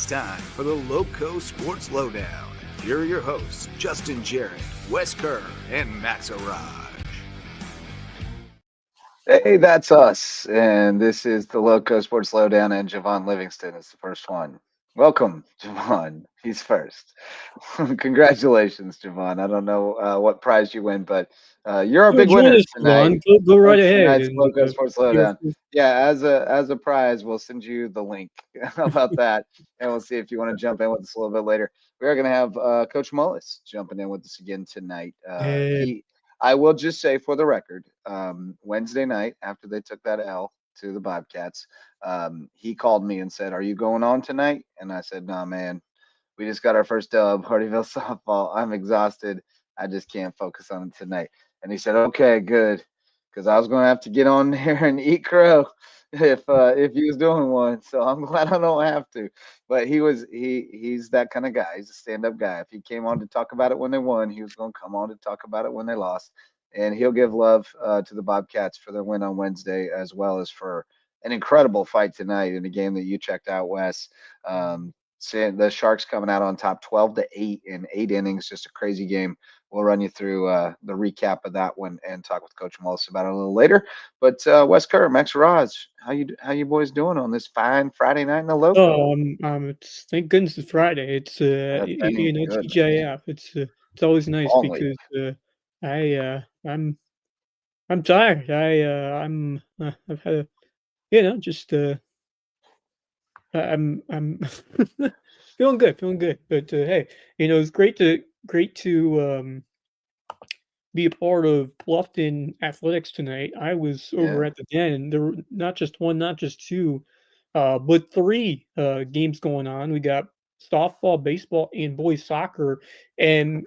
It's time for the Lowco Sports Lowdown. Here are your hosts, Justin Jarrett, Wes Kerr, and Max Arraj. Hey, that's us. And this is the Lowco Sports Lowdown, and Javon Livingston is the first one. Welcome, Javon. He's first. Congratulations, Javon. I don't know what prize you win, but you're our big winner tonight. Go right ahead. Tonight's Lowco Sports Lowdown. Yeah, as a prize, we'll send you the link. How about that? And we'll see if you want to jump in with us a little bit later. We are going to have Coach Mullis jumping in with us again tonight. I will just say for the record, Wednesday night after they took that L to the Bobcats, he called me and said, "Are you going on tonight?" And I said, "Nah, man, we just got our first dub, Hardyville softball. I'm exhausted. I just can't focus on it tonight." And he said, "Okay, good," because I was going to have to get on there and eat crow if he was doing one. So I'm glad I don't have to. But he's that kind of guy. He's a stand-up guy. If he came on to talk about it when they won, he was going to come on to talk about it when they lost. And he'll give love to the Bobcats for their win on Wednesday, as well as for an incredible fight tonight in a game that you checked out, Wes. Seeing the Sharks coming out on top 12-8 in 8 innings, just a crazy game. We'll run you through the recap of that one and talk with Coach Mullis about it a little later. But Wes Kerr, Max Arraj, how you boys doing on this fine Friday night in the Lowco? It's thank goodness it's Friday. It's it's TGIF. It's always nice because I'm tired. I've had I'm feeling good. But hey, it's great to be a part of Bluffton athletics tonight. I was over at the Den, and there were not just one, not just two, but 3 games going on. We got softball, baseball, and boys soccer. And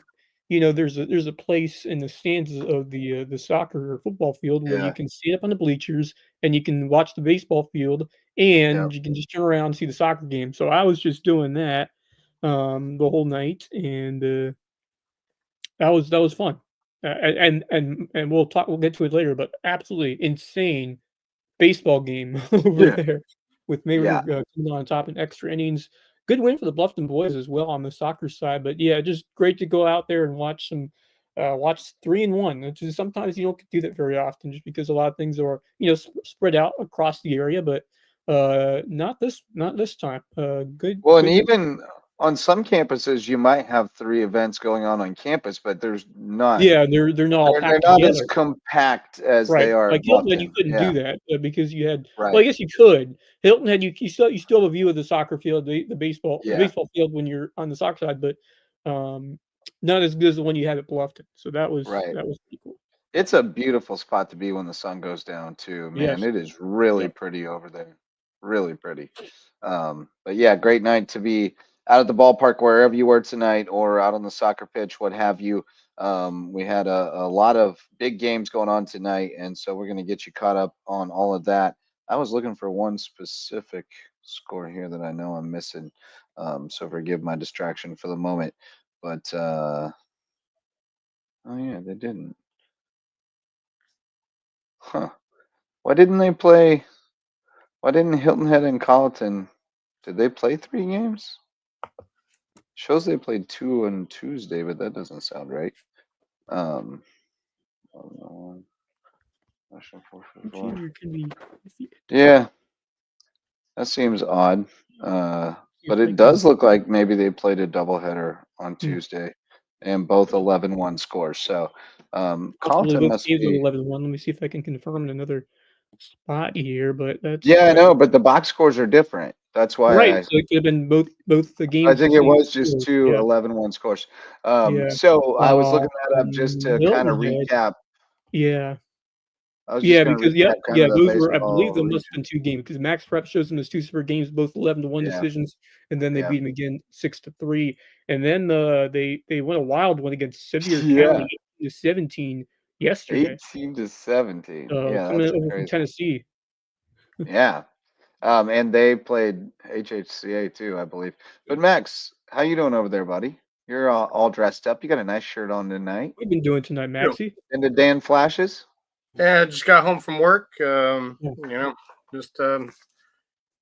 there's a place in the stands of the soccer or football field where you can stand up on the bleachers and you can watch the baseball field, and you can just turn around and see the soccer game. So I was just doing that the whole night, and that was fun. And we'll get to it later, but absolutely insane baseball game over there with Mayweather coming on top in extra innings. Good win for the Bluffton boys as well on the soccer side, but yeah, just great to go out there and watch 3-1. Which is sometimes you don't do that very often, just because a lot of things are spread out across the area, but not this time. Good. Well, good and even on some campuses, you might have 3 events going on campus, but there's not. Yeah, they're not all packed they're not together. as compact as they are. Like Hilton Head, you couldn't do that because you had. Right. Well, I guess you could. Hilton Head, you still have a view of the soccer field, the baseball field when you're on the soccer side, but not as good as the one you had at Bluffton. So that was pretty cool. It's a beautiful spot to be when the sun goes down too, man. It is really pretty over there. Really pretty. But yeah, great night to be out at the ballpark wherever you were tonight, or out on the soccer pitch, what have you. We had a lot of big games going on tonight, and so we're going to get you caught up on all of that. I was looking for one specific score here that I know I'm missing, so forgive my distraction for the moment. But oh yeah, they didn't. Huh? Why didn't they play? Why didn't Hilton Head and Colleton? Did they play 3 games? Shows they played 2 on Tuesday, but that doesn't sound right. Yeah, that seems odd. But it does look like maybe they played a doubleheader on Tuesday, and both 11-1 scores. So Colleton must be 11-1. Let me see if I can confirm another spot here, but that's I know, but the box scores are different. That's why so it could have been both the games. I think it was just 2 11-1 scores. So I was looking that up just to kind of recap. Because those were, I believe, there must have been 2 games, because Max Prep shows them as 2 separate games, both 11-1 decisions, and then they beat them again 6-3, and then they went a wild one against Sevier County 18-17 yesterday. 18-17. Coming over from Tennessee. And they played HHCA too, I believe. But Max, how you doing over there, buddy? You're all dressed up. You got a nice shirt on tonight. We've been doing tonight, Maxie. And the Dan flashes? Yeah, I just got home from work. Just been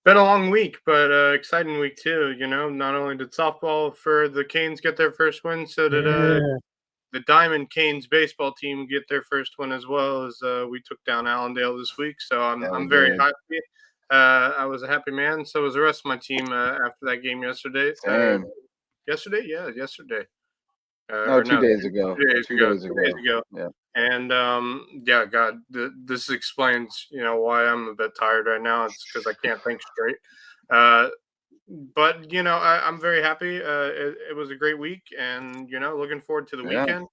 Been a long week, but exciting week too. Not only did softball for the Canes get their first win, so did the Diamond Canes baseball team get their first win as well. As we took down Allendale this week. So I'm very happy. I was a happy man. So was the rest of my team after that game yesterday. Yesterday. 2 days ago. 2 days ago. Yeah. And God, this explains why I'm a bit tired right now. It's because I can't think straight. But I'm very happy. It was a great week, and looking forward to the weekend.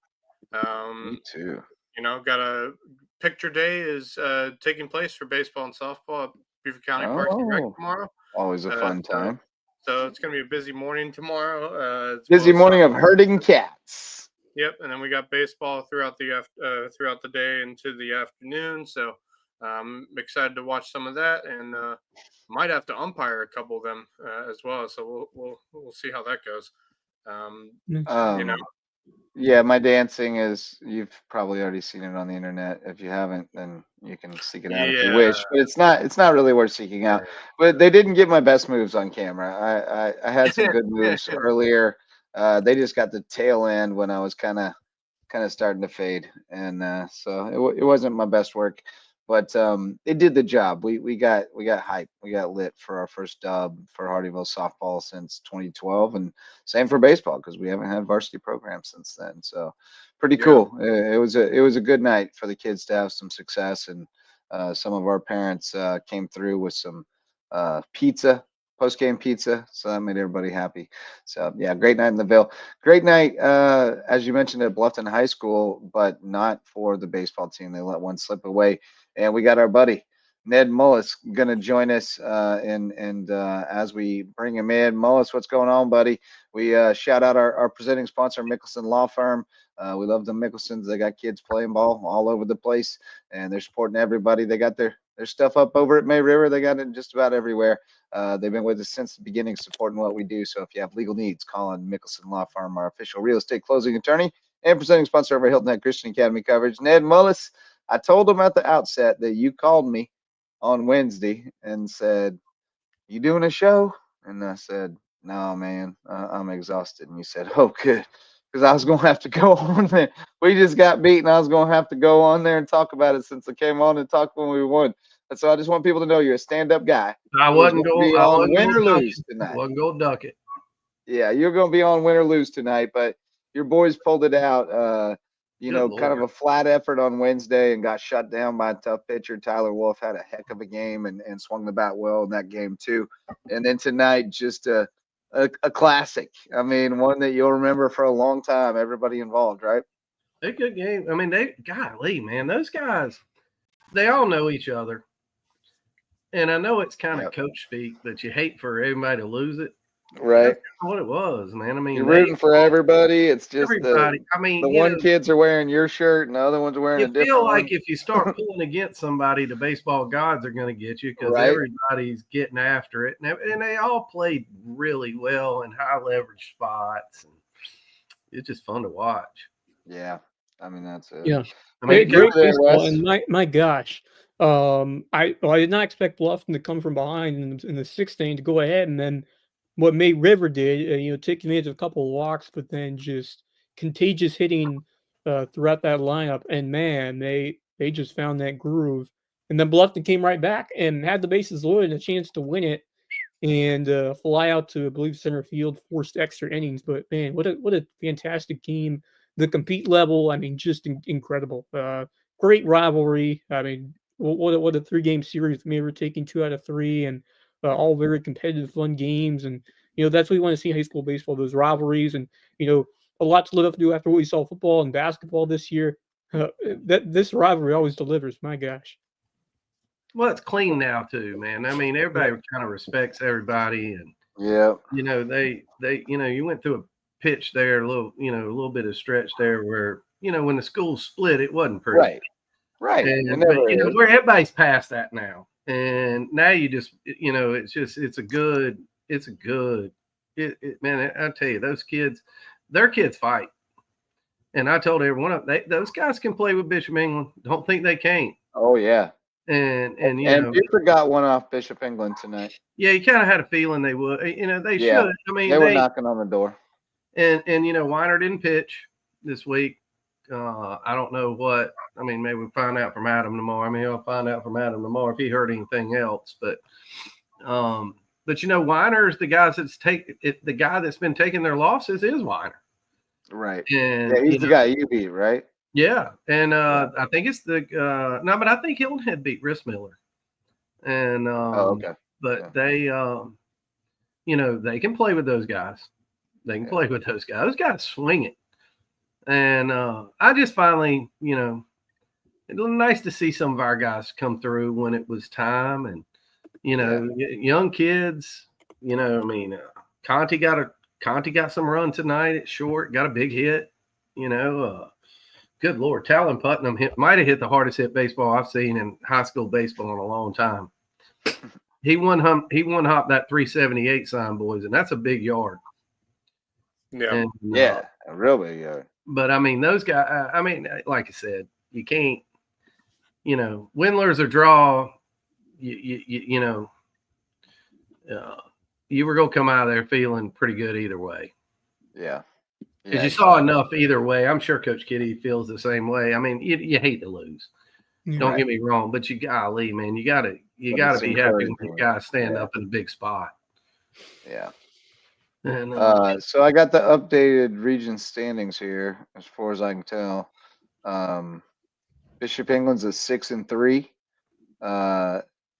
Me too. Got a picture day is taking place for baseball and softball at Beaufort County Parks and Rec tomorrow. Always a fun time. So it's going to be a busy morning tomorrow. Busy morning of herding cats. Yep, and then we got baseball throughout the day into the afternoon. So I'm excited to watch some of that, and might have to umpire a couple of them as well. So we'll see how that goes. Yeah, my dancing is, you've probably already seen it on the internet. If you haven't, then you can seek it out if you wish. But it's not really worth seeking out. But they didn't get my best moves on camera. I had some good moves earlier. They just got the tail end when I was kind of starting to fade, and so it wasn't my best work. But it did the job. We got hype. We got lit for our first dub for Hardyville softball since 2012, and same for baseball because we haven't had varsity programs since then. So pretty cool. It was a good night for the kids to have some success, and some of our parents came through with some pizza, post-game pizza, so that made everybody happy. So yeah, great night in the Ville. Great night, as you mentioned, at Bluffton High School, but not for the baseball team. They let one slip away. And we got our buddy Ned Mullis going to join us, and as we bring him in, Mullis, what's going on, buddy? We shout out our presenting sponsor, Mickelson Law Firm. We love the Mickelsons. They got kids playing ball all over the place, and they're supporting everybody. They got their stuff up over at May River. They got it just about everywhere. They've been with us since the beginning, supporting what we do. So if you have legal needs, call on Mickelson Law Firm, our official real estate closing attorney and presenting sponsor of our Hilton Head Christian Academy coverage. Ned Mullis, I told him at the outset that you called me on Wednesday and said, "You doing a show?" And I said, "No, man, I'm exhausted." And you said, "Oh, good," because I was going to have to go on there. We just got beaten. I was going to have to go on there and talk about it since I came on and talked when we won. And so I just want people to know you're a stand-up guy. I wasn't going to be on win or lose tonight. I wasn't going to duck it. Yeah, you're going to be on win or lose tonight, but your boys pulled it out. Kind of a flat effort on Wednesday and got shut down by a tough pitcher. Tyler Wolf had a heck of a game and swung the bat well in that game too. And then tonight, just a classic. I mean, one that you'll remember for a long time. Everybody involved, right? A good game. I mean, golly, man, those guys, they all know each other. And I know it's kind of coach speak that you hate for everybody to lose it. Right. That's what it was, man. I mean, you're rooting for everybody. It's just everybody. The kids are wearing your shirt and the other ones are wearing a different one. You feel like if you start pulling against somebody, the baseball gods are going to get you because everybody's getting after it. And they all played really well in high leverage spots. And it's just fun to watch. Yeah. I mean, that's it. Yeah. I mean, great baseball, and my gosh. I did not expect Bluffton to come from behind in the sixth inning to go ahead, and then what May River did, take advantage of a couple of walks, but then just contagious hitting throughout that lineup. And man, they just found that groove. And then Bluffton came right back and had the bases loaded and a chance to win it, and fly out to, I believe, center field, forced extra innings. But man, what a fantastic game! The compete level, I mean, just incredible. Great rivalry. I mean, what a 3-game series. Maybe we're taking 2 out of 3, and all very competitive, fun games. And that's what we want to see in high school baseball, those rivalries. And a lot to live up to after what we saw football and basketball this year. This rivalry always delivers. My gosh. Well, it's clean now too, man. I mean, everybody kind of respects everybody, and they you went through a pitch there, a little bit of stretch there where when the schools split, it wasn't pretty. Right. And where everybody's past that now, and now you just it's a good. Man, I tell you, those kids, their kids fight, and I told everyone those guys can play with Bishop England. Don't think they can't. Oh yeah. And Buford got one off Bishop England tonight. Yeah, you kind of had a feeling they would. They should. I mean, they were knocking on the door. And Weiner didn't pitch this week. I don't know what. I mean, maybe we'll find out from Adam tomorrow. I mean, he'll find out from Adam tomorrow if he heard anything else. But Weiner's the guy the guy that's been taking their losses is Weiner. Right. And he's the guy you beat, right? Yeah. And I think it's but I think Hilton had beat Rissmiller. And okay. But they they can play with those guys. They can play with those guys. Those guys swing it. And I just finally, it was nice to see some of our guys come through when it was time. And, young kids, Conti got some run tonight at short, got a big hit, good Lord. Talon Putnam might have hit the hardest hit baseball I've seen in high school baseball in a long time. He one hop that 378 sign, boys, and that's a big yard. Yeah. And, a real big yard. But I mean, those guys, like I said, you can't, win-lose or draw, you were going to come out of there feeling pretty good either way. Yeah. Because you saw enough either way. I'm sure Coach Kitty feels the same way. I mean, you hate to lose. Don't get me wrong, but golly, man, you gotta be happy when you guys stand up in a big spot. Yeah. And, so I got the updated region standings here, as far as I can tell. Bishop England's at 6-3,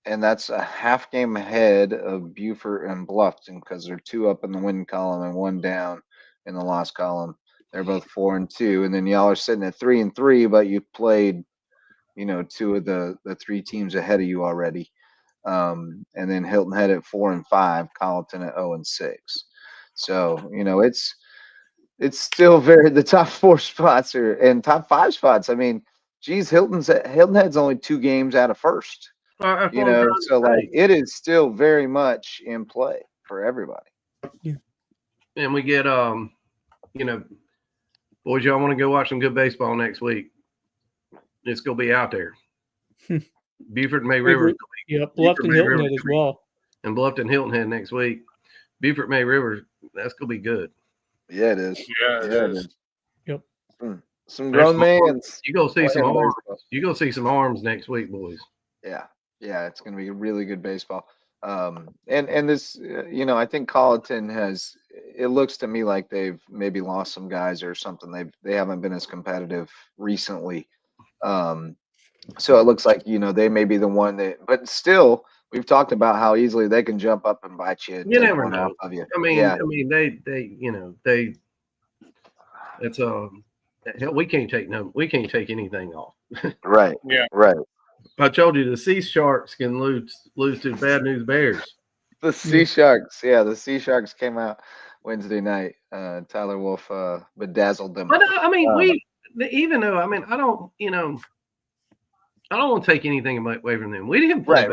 and that's a half game ahead of Beaufort and Bluffton because they're 2 up in the win column and 1 down in the loss column. They're both 4-2, and then y'all are sitting at 3-3, but you played, 2 of the 3 teams ahead of you already. And then Hilton Head at 4-5, Colleton at 0-6. So, it's still the top 4 spots and top 5 spots. I mean, geez, Hilton Head's only 2 games out of first. So it is still very much in play for everybody. Yeah. And we get boys, y'all want to go watch some good baseball next week. It's gonna be out there. Beaufort and May River. Yeah, Bluffton Hilton Head as well. And Bluffton Hilton Head next week. Beaufort May River, that's gonna be good. Yeah, it is. Yeah, it is. Yep. Some grown men. You go see some arms. You go see some arms next week, boys. Yeah, it's gonna be a really good baseball. And this, I think Colleton has. It looks to me like they've maybe lost some guys or something. They haven't been as competitive recently. So it looks like they may be the one but still. We've talked about how easily they can jump up and bite you. You never know. Of you. I mean, they it's we can't take anything off. Right. Yeah. Right. I told you the Sea Sharks can lose to Bad News Bears. The Sea Sharks, the Sea Sharks came out Wednesday night. Tyler Wolf bedazzled them. But I mean, I don't want to take anything away from them. We didn't play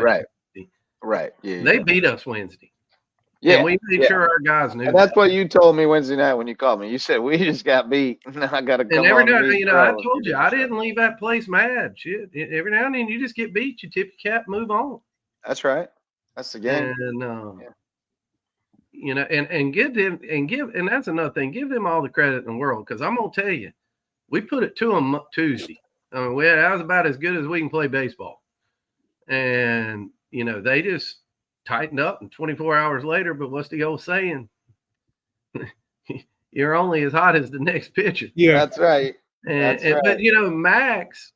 Right. Yeah. They beat us Wednesday. Yeah. And we made sure our guys knew. And that's what you told me Wednesday night when you called me. You said we just got beat. Now I got to come. And every now, I told you I didn't leave that place mad. Shit. Every now and then you just get beat. You tip your cap, move on. That's right. That's the game. And and give them and that's another thing. Give them all the credit in the world because I'm gonna tell you, we put it to them Tuesday. I mean, that was about as good as we can play baseball. And they just tightened up, and 24 hours later. But what's the old saying? You're only as hot as the next pitcher. Yeah, that's right. But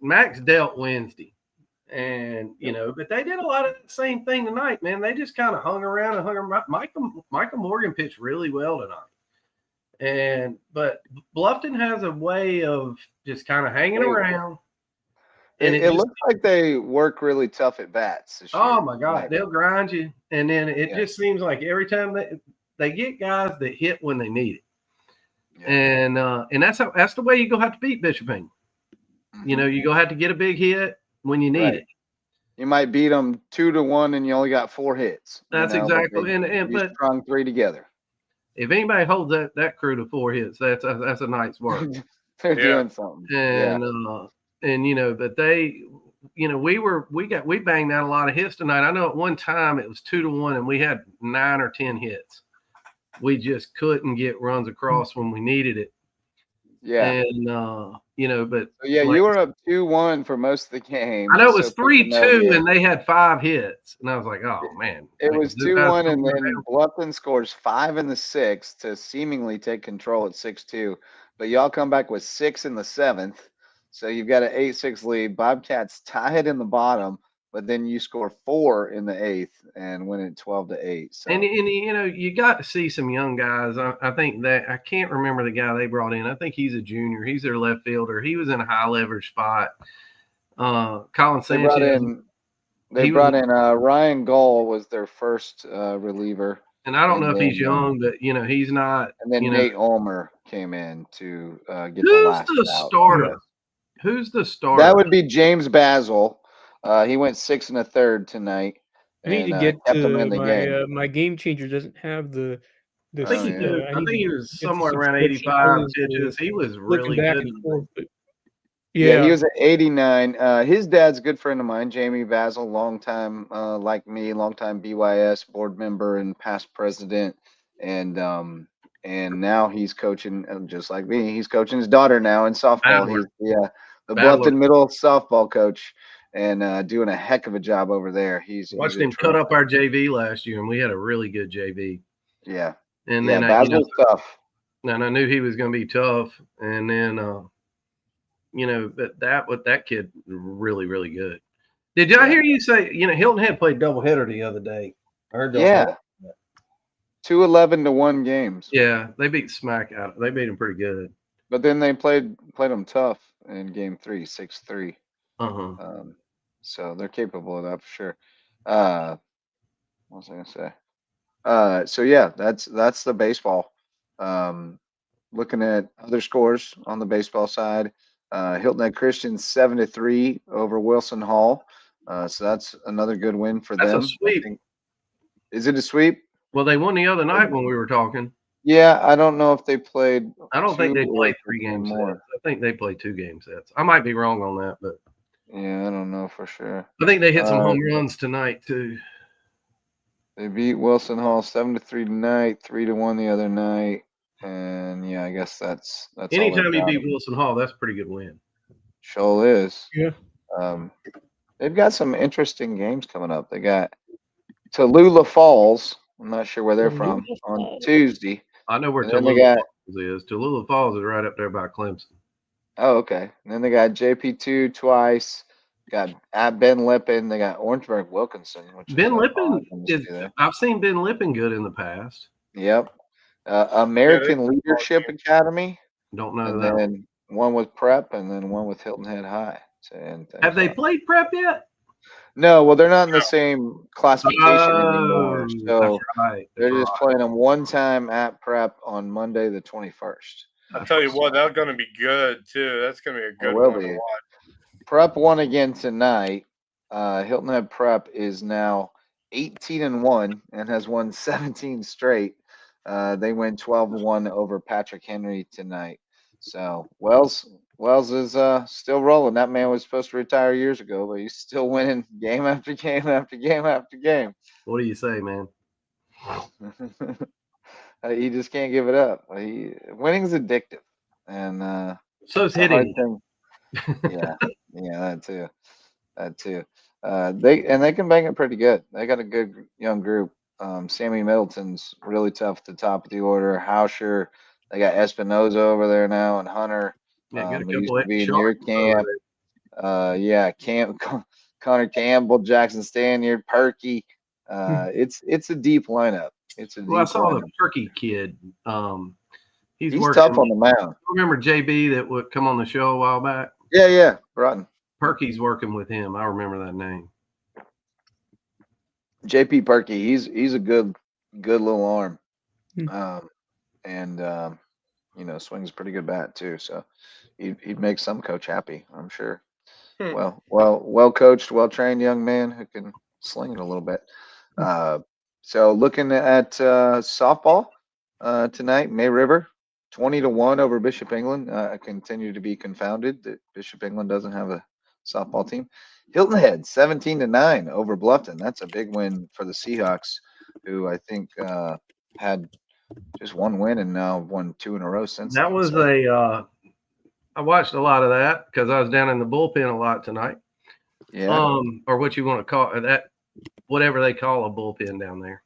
Max dealt Wednesday, and but they did a lot of the same thing tonight, man. They just kind of hung around. Michael Morgan pitched really well tonight, but Bluffton has a way of just kind of hanging around. And it looks like they work really tough at bats. Oh my God, they'll grind you, and then it just seems like every time they get guys that hit when they need it, and that's the way you go have to beat Bishop England. Mm-hmm. You go have to get a big hit when you need it. You might beat them 2-1, and you only got 4 hits. That's exactly, but strung 3 together. If anybody holds that crew to 4 hits, that's a night's work. They're doing something. And but we banged out a lot of hits tonight. I know at one time it was 2-1 and we had 9 or 10 hits. We just couldn't get runs across when we needed it. Yeah. And but yeah, you were up 2-1 for most of the game. I know it was 3-2 and they had 5 hits. And I was like, oh man. It was 2-1 and then Bluffton scores 5 in the 6th to seemingly take control at 6-2. But y'all come back with 6 in the 7th. So you've got an 8-6 lead. Bobcats tie it in the bottom, but then you score 4 in the 8th and win it 12-8. So. And you got to see some young guys. I think that I can't remember the guy they brought in. I think he's a junior. He's their left fielder. He was in a high leverage spot. Colin Sanchez. They brought in Ryan Gull was their first reliever. And I don't know if he's young, but he's not. And then Nate Ulmer came in to get the last Who's the starter? Who's the starter? That would be James Basil. He went 6 1/3 tonight. I need to get to my game changer doesn't have the. I think he was somewhere around 85 pitches. He was really good. Yeah, he was at 89. His dad's a good friend of mine, Jamie Basil, longtime like me, longtime BYS board member and past president, and now he's coaching just like me. He's coaching his daughter now in softball. He's the Bluffton Middle softball coach, and doing a heck of a job over there. He's watched him cut up our JV last year, and we had a really good JV. Yeah, and then Basil's tough. And I knew he was going to be tough, and then that kid really, really good. Did I hear you say, Hilton Head played doubleheader the other day? I heard that. 2 11-1 games. Yeah, they beat Smack out. They beat him pretty good. But then they played them tough in game 3, 6-3. So they're capable of that for sure. What was I gonna say? So yeah, that's the baseball. Looking at other scores on the baseball side. Hilton Head Christian 7-3 over Wilson Hall. So that's another good win for them. That's a sweep. Is it a sweep? Well, they won the other night when we were talking. Yeah, I don't know if they played. I don't think they played 3 game sets. I think they played 2 game sets. I might be wrong on that, but yeah, I don't know for sure. I think they hit some home runs tonight too. They beat Wilson Hall 7-3 tonight, 3-1 the other night. And yeah, I guess that's anytime you beat Wilson Hall, that's a pretty good win. Sure is. Yeah. They've got some interesting games coming up. They got Tallulah Falls. I'm not sure where they're from on Tuesday. I know where Tallulah Falls is. Tallulah Falls is right up there by Clemson. Oh, okay. And then they got JP2 twice. Got at Ben Lippin. They got Orangeburg Wilkinson. Ben Lippin I've seen Ben Lippin good in the past. Yep. American Leadership Academy. Don't know and that. And then one with Prep, and then one with Hilton Head High. Have they played Prep yet? No, well, they're not in the same classification anymore. So they're just playing them one time at Prep on Monday, the 21st. I'll tell you what, that's going to be good too. That's going to be a good one to watch. Prep won again tonight. Hilton Head Prep is now 18-1 and has won 17 straight. They win 12-1 over Patrick Henry tonight. So Wells is still rolling. That man was supposed to retire years ago, but he's still winning game after game after game after game. What do you say, man? He just can't give it up. Winning is addictive, and so's hitting. Yeah, that too. They can bang it pretty good. They got a good young group. Sammy Middleton's really tough at the top of the order. Hauscher, they got Espinoza over there now, and Hunter. Yeah, used to be in your camp. Connor Campbell, Jackson Stanyard, Perky. It's a deep lineup. I saw the Perky kid. He's tough on the mound. Remember JB that would come on the show a while back? Yeah, Broughton. Perky's working with him. I remember that name. JP Perky, he's a good little arm, swings a pretty good bat too. So he'd make some coach happy, I'm sure. Well coached, well trained young man who can sling it a little bit. So looking at softball tonight, May River 20-1 over Bishop England. I continue to be confounded that Bishop England doesn't have a softball team. Hilton Head 17-9 over Bluffton. That's a big win for the Seahawks, who I think had just one win and now won 2 in a row since. That was I watched a lot of that because I was down in the bullpen a lot tonight. Yeah. Or what you want to call it, that, whatever they call a bullpen down there.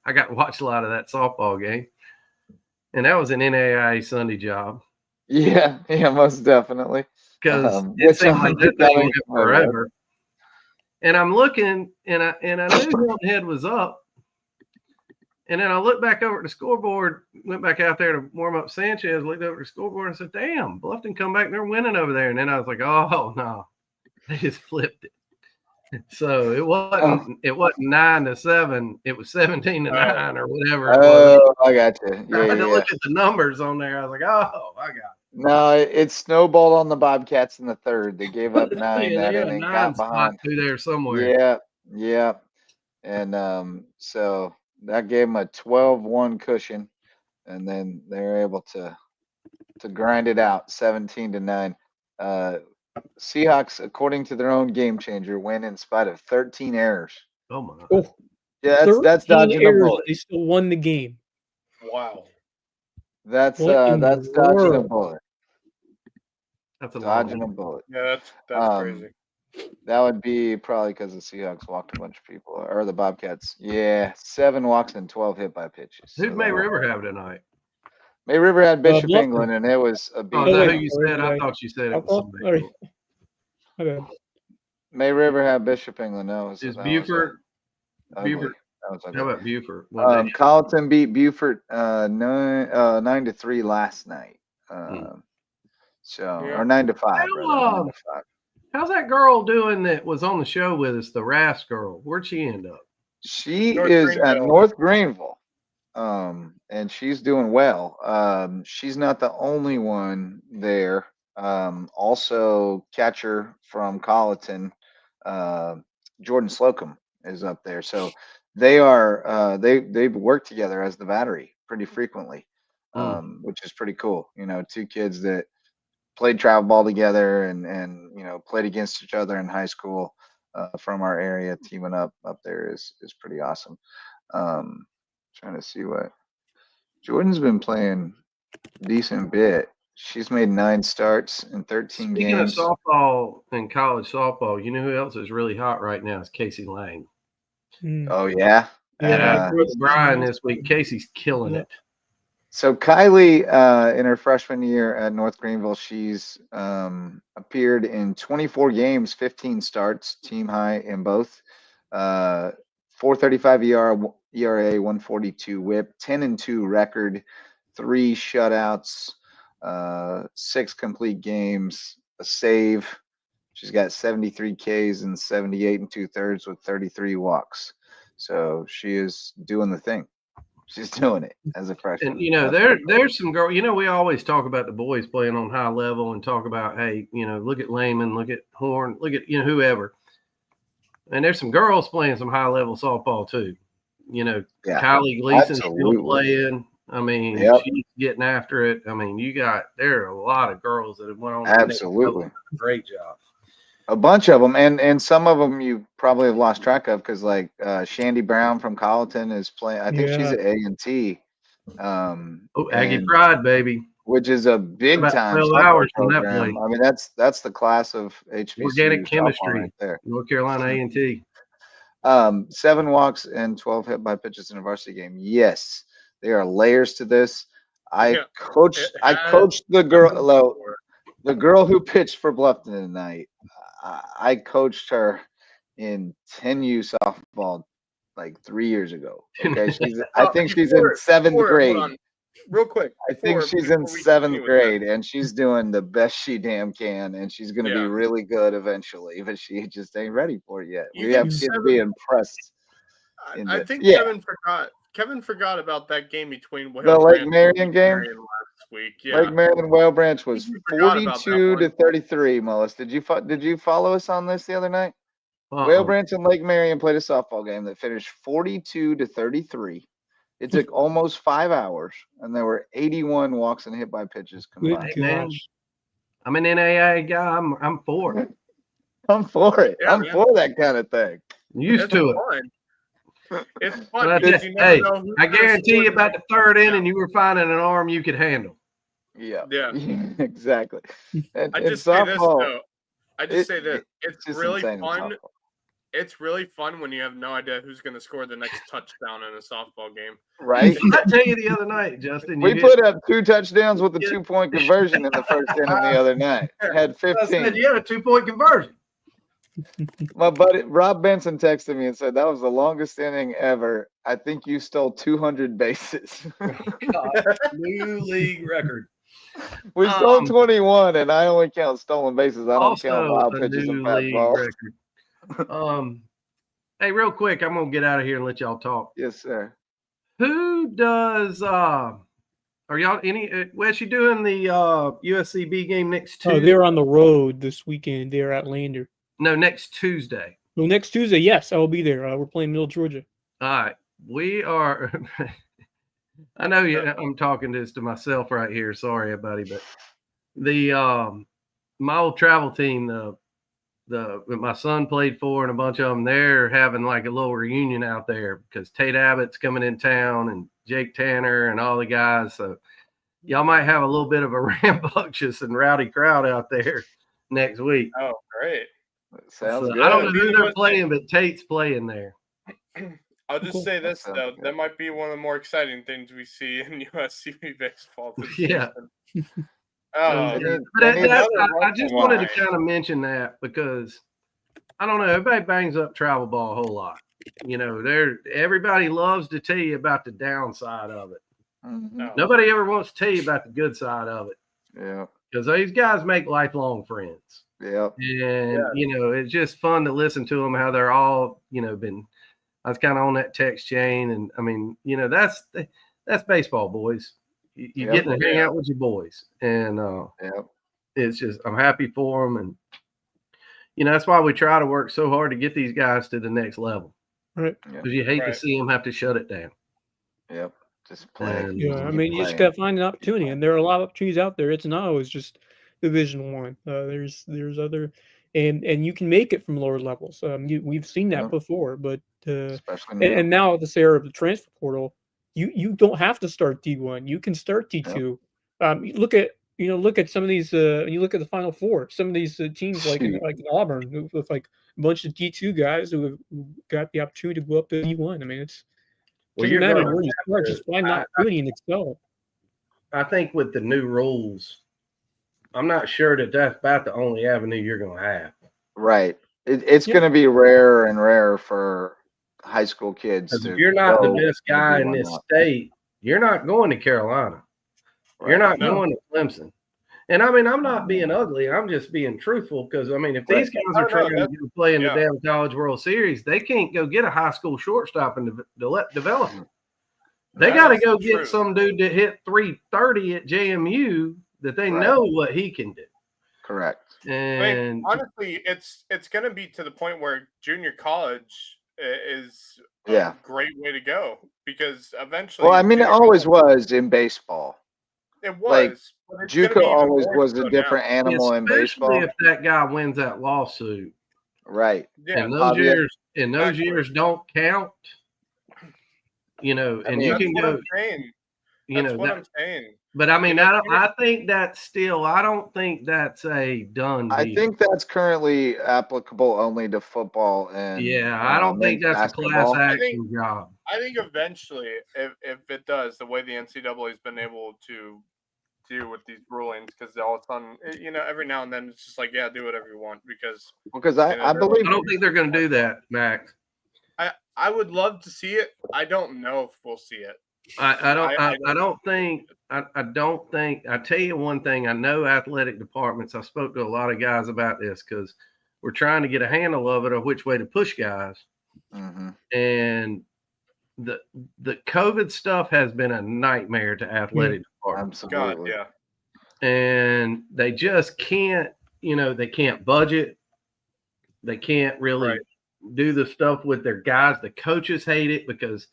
I got to watch a lot of that softball game, and that was an NAIA Sunday job. Yeah, most definitely. Because it seemed like that thing went forever. And I'm looking, and I knew Hilton Head was up. And then I looked back over at the scoreboard, went back out there to warm up Sanchez, looked over at the scoreboard and said, damn, Bluffton come back, they're winning over there. And then I was like, oh, no, they just flipped it. So it wasn't 9-7, it was 17-9 or whatever it was. Oh, I got you. Yeah, I had to look at the numbers on there. I was like, oh, I got it. No, it snowballed on the Bobcats in the third. They gave up 9 that inning, got behind. Through there somewhere. Yeah. And so that gave them a 12-1 cushion, and then they're able to grind it out 17-9. Seahawks, according to their own game changer, win in spite of 13 errors. Oh my! Oh, yeah, that's dodging a bullet. They still won the game. Wow. That's dodging a bullet. That's a dodging a bullet. Yeah, that's crazy. That would be probably because the Seahawks walked a bunch of people, or the Bobcats. Yeah, 7 walks and 12 hit by pitches. Who'd May River have tonight? May River had Bishop England, and it was a beat. Oh, is that who you said? I thought you said it was somebody. Okay. May River had Bishop England. No, is Buford? Buford. How about Buford? Colleton beat Buford 9-3 last night. So or 9-5. How's that girl doing that was on the show with us? The Rass girl. Where'd she end up? She is at North Greenville. And she's doing well. She's not the only one there. Also catcher from Colleton, Jordan Slocum is up there. So they are they've worked together as the battery pretty frequently, which is pretty cool. You know, 2 kids that played travel ball together and you know, played against each other in high school from our area, teaming up there is pretty awesome. Trying to see what Jordan's been playing decent bit. She's made 9 starts in 13 games. Speaking of softball and college softball, you know who else is really hot right now is Casey Lang. Oh yeah. Yeah, Brian this week. Casey's killing it. So Kylie, in her freshman year at North Greenville, she's appeared in 24 games, 15 starts, team high in both. 4.35 ERA, 142 WHIP, 10-2 record, 3 shutouts, 6 complete games, a save. She's got 73 Ks and 78 2/3 with 33 walks. So she is doing the thing. She's doing it as a freshman. And, you know, there's some girl. You know, we always talk about the boys playing on high level and talk about, hey, you know, look at Lehman, look at Horn, look at, you know, whoever. And there's some girls playing some high level softball too. You know, Kylie Gleason's still playing. I mean, she's getting after it. I mean, there are a lot of girls that have went on. Absolutely. Great job. A bunch of them, and some of them you probably have lost track of because, like, Shandy Brown from Colleton is playing. I think she's at A&T. Aggie Pride, baby. Which is a big time 12 hours from that place. I mean, that's the class of HBCU. Organic chemistry right there. North Carolina A&T. 7 walks and 12 hit by pitches in a varsity game. Yes, there are layers to this. I coached the girl who pitched for Bluffton tonight. I coached her in 10U softball like 3 years ago. Okay, I think she's in 7th grade. Real quick, I think she's in 7th grade, and she's doing the best she damn can, and she's going to be really good eventually, but she just ain't ready for it yet. We have to be impressed. I think Kevin forgot about that game between the Lake Marion game last week. Lake Marion Whale Branch was 42-33. Mullis, did you follow us on this the other night? Whale Branch and Lake Marion played a softball game that finished 42-33. It took almost 5 hours, and there were 81 walks and hit by pitches combined. I'm an NAIA guy. I'm for it. I'm for it. Yeah, I'm man. for that kind of thing. I'm used to it. Fun. It's fun But because you never hey, know who's I gonna guarantee score you the about the next third touchdown. inning, you were finding an arm you could handle. Yeah. Yeah. Exactly. And I in just say this softball, though. I just say this. It's just really insane in fun. softball. It's really fun when you have no idea who's going to score the next touchdown in a softball game. Right? I tell you the other night, Justin. We put up 2 touchdowns with a 2-point conversion in the first inning the other night. Had I 15. said you had a 2-point conversion. My buddy Rob Benson texted me and said that was the longest inning ever. I think you stole 200 bases. New league record. We stole 21, and I only count stolen bases. I don't count Also wild a pitches and new fat league balls. record. Hey, real quick, I'm gonna get out of here and let y'all talk. Yes, sir. Who does? Are y'all Wes? You doing the USCB game next Tuesday? Oh, they're on the road this weekend. They're at Lander. No, next Tuesday. Well, next Tuesday, yes, I'll be there. We're playing Middle Georgia. All right, we are. I know I'm talking this to myself right here. Sorry, everybody, but the my old travel team, that my son played for, and a bunch of them, they're having like a little reunion out there because Tate Abbott's coming in town and Jake Tanner and all the guys. So y'all might have a little bit of a rambunctious and rowdy crowd out there next week. Oh, great. Sounds good. I don't know who they're playing, but Tate's playing there. I'll just say this, though. That might be one of the more exciting things we see in USCB baseball this season. I just wanted to kind of mention that because I don't know, everybody bangs up travel ball a whole lot. You know, everybody loves to tell you about the downside of it. Mm-hmm. Nobody ever wants to tell you about the good side of it. Yeah. Because these guys make lifelong friends. Yeah. And you know, it's just fun to listen to them, how they're all, you know, I was kind of on that text chain, and I mean, you know, that's baseball, boys. You're getting to hang out with your boys, and it's just, I'm happy for them, and you know, that's why we try to work so hard to get these guys to the next level, right? Because you hate to see them have to shut it down. Yep, just play. I mean, you just got to find an opportunity, and there are a lot of opportunities out there. It's not always just Division One. There's other, and you can make it from lower levels. We've seen that before, but and now at this era of the transfer portal, you don't have to start D1. You can start D2. Look at some of these. You look at the Final Four. Some of these teams like in Auburn with like a bunch of D2 guys who have got the opportunity to go up to D1. I mean, it doesn't matter where you start. Just find an opportunity and excel. I think with the new rules, I'm not sure that that's about the only avenue you're going to have. Right. It's going to be rarer and rarer for high school kids. If you're not the best guy in this state, you're not going to Carolina. Right. You're not going to Clemson. And I mean, I'm not being ugly. I'm just being truthful because, I mean, if these guys are trying to play in the damn College World Series, they can't go get a high school shortstop in development. They got to go get some dude that hit 330 at JMU that they know what he can do. Correct. And I mean, honestly, it's going to be to the point where junior college is a great way to go because eventually. Well, I mean, it always was in baseball. It was. Like, JUCO always was a different animal in baseball. Especially if that guy wins that lawsuit. Right. Yeah. And those years don't count. You know, and you can go. That's what I'm saying. But I mean, I think that's still. I don't think that's a done deal. I think that's currently applicable only to football and. Yeah, I don't think that's basketball. A class action job. I think eventually, if it does, the way the NCAA has been able to do with these rulings, because all of a sudden, you know, every now and then it's just like, yeah, do whatever you want, because I believe. I don't think they're going to do that, Max. I would love to see it. I don't know if we'll see it. I don't think. I tell you one thing. I know athletic departments. I spoke to a lot of guys about this because we're trying to get a handle of it, of which way to push guys. Mm-hmm. And the COVID stuff has been a nightmare to athletic departments. Absolutely. God, yeah. And they just can't. You know, they can't budget. They can't really do the stuff with their guys. The coaches hate it because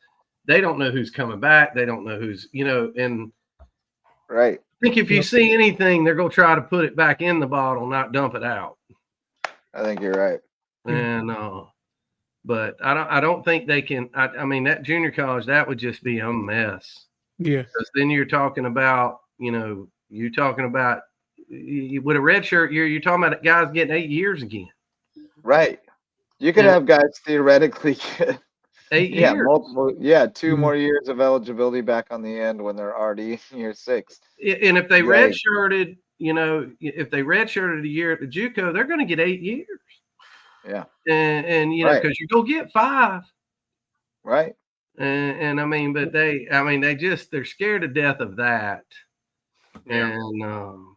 they don't know who's coming back. They don't know who's, you know, and think if you see anything, they're going to try to put it back in the bottle, not dump it out. I think you're right. And but I don't think they can. I mean, that junior college, that would just be a mess. Yeah. Because then you're talking about, with a red shirt year, you're talking about guys getting 8 years again. Right. You could have guys theoretically get 8 years. Multiple, 2 more years of eligibility back on the end when they're already in year 6. And if they redshirted, if they redshirted a year at the JUCO, they're going to get 8 years. Yeah. And because you go get 5. Right. And I mean, but they're scared to death of that. Yeah. And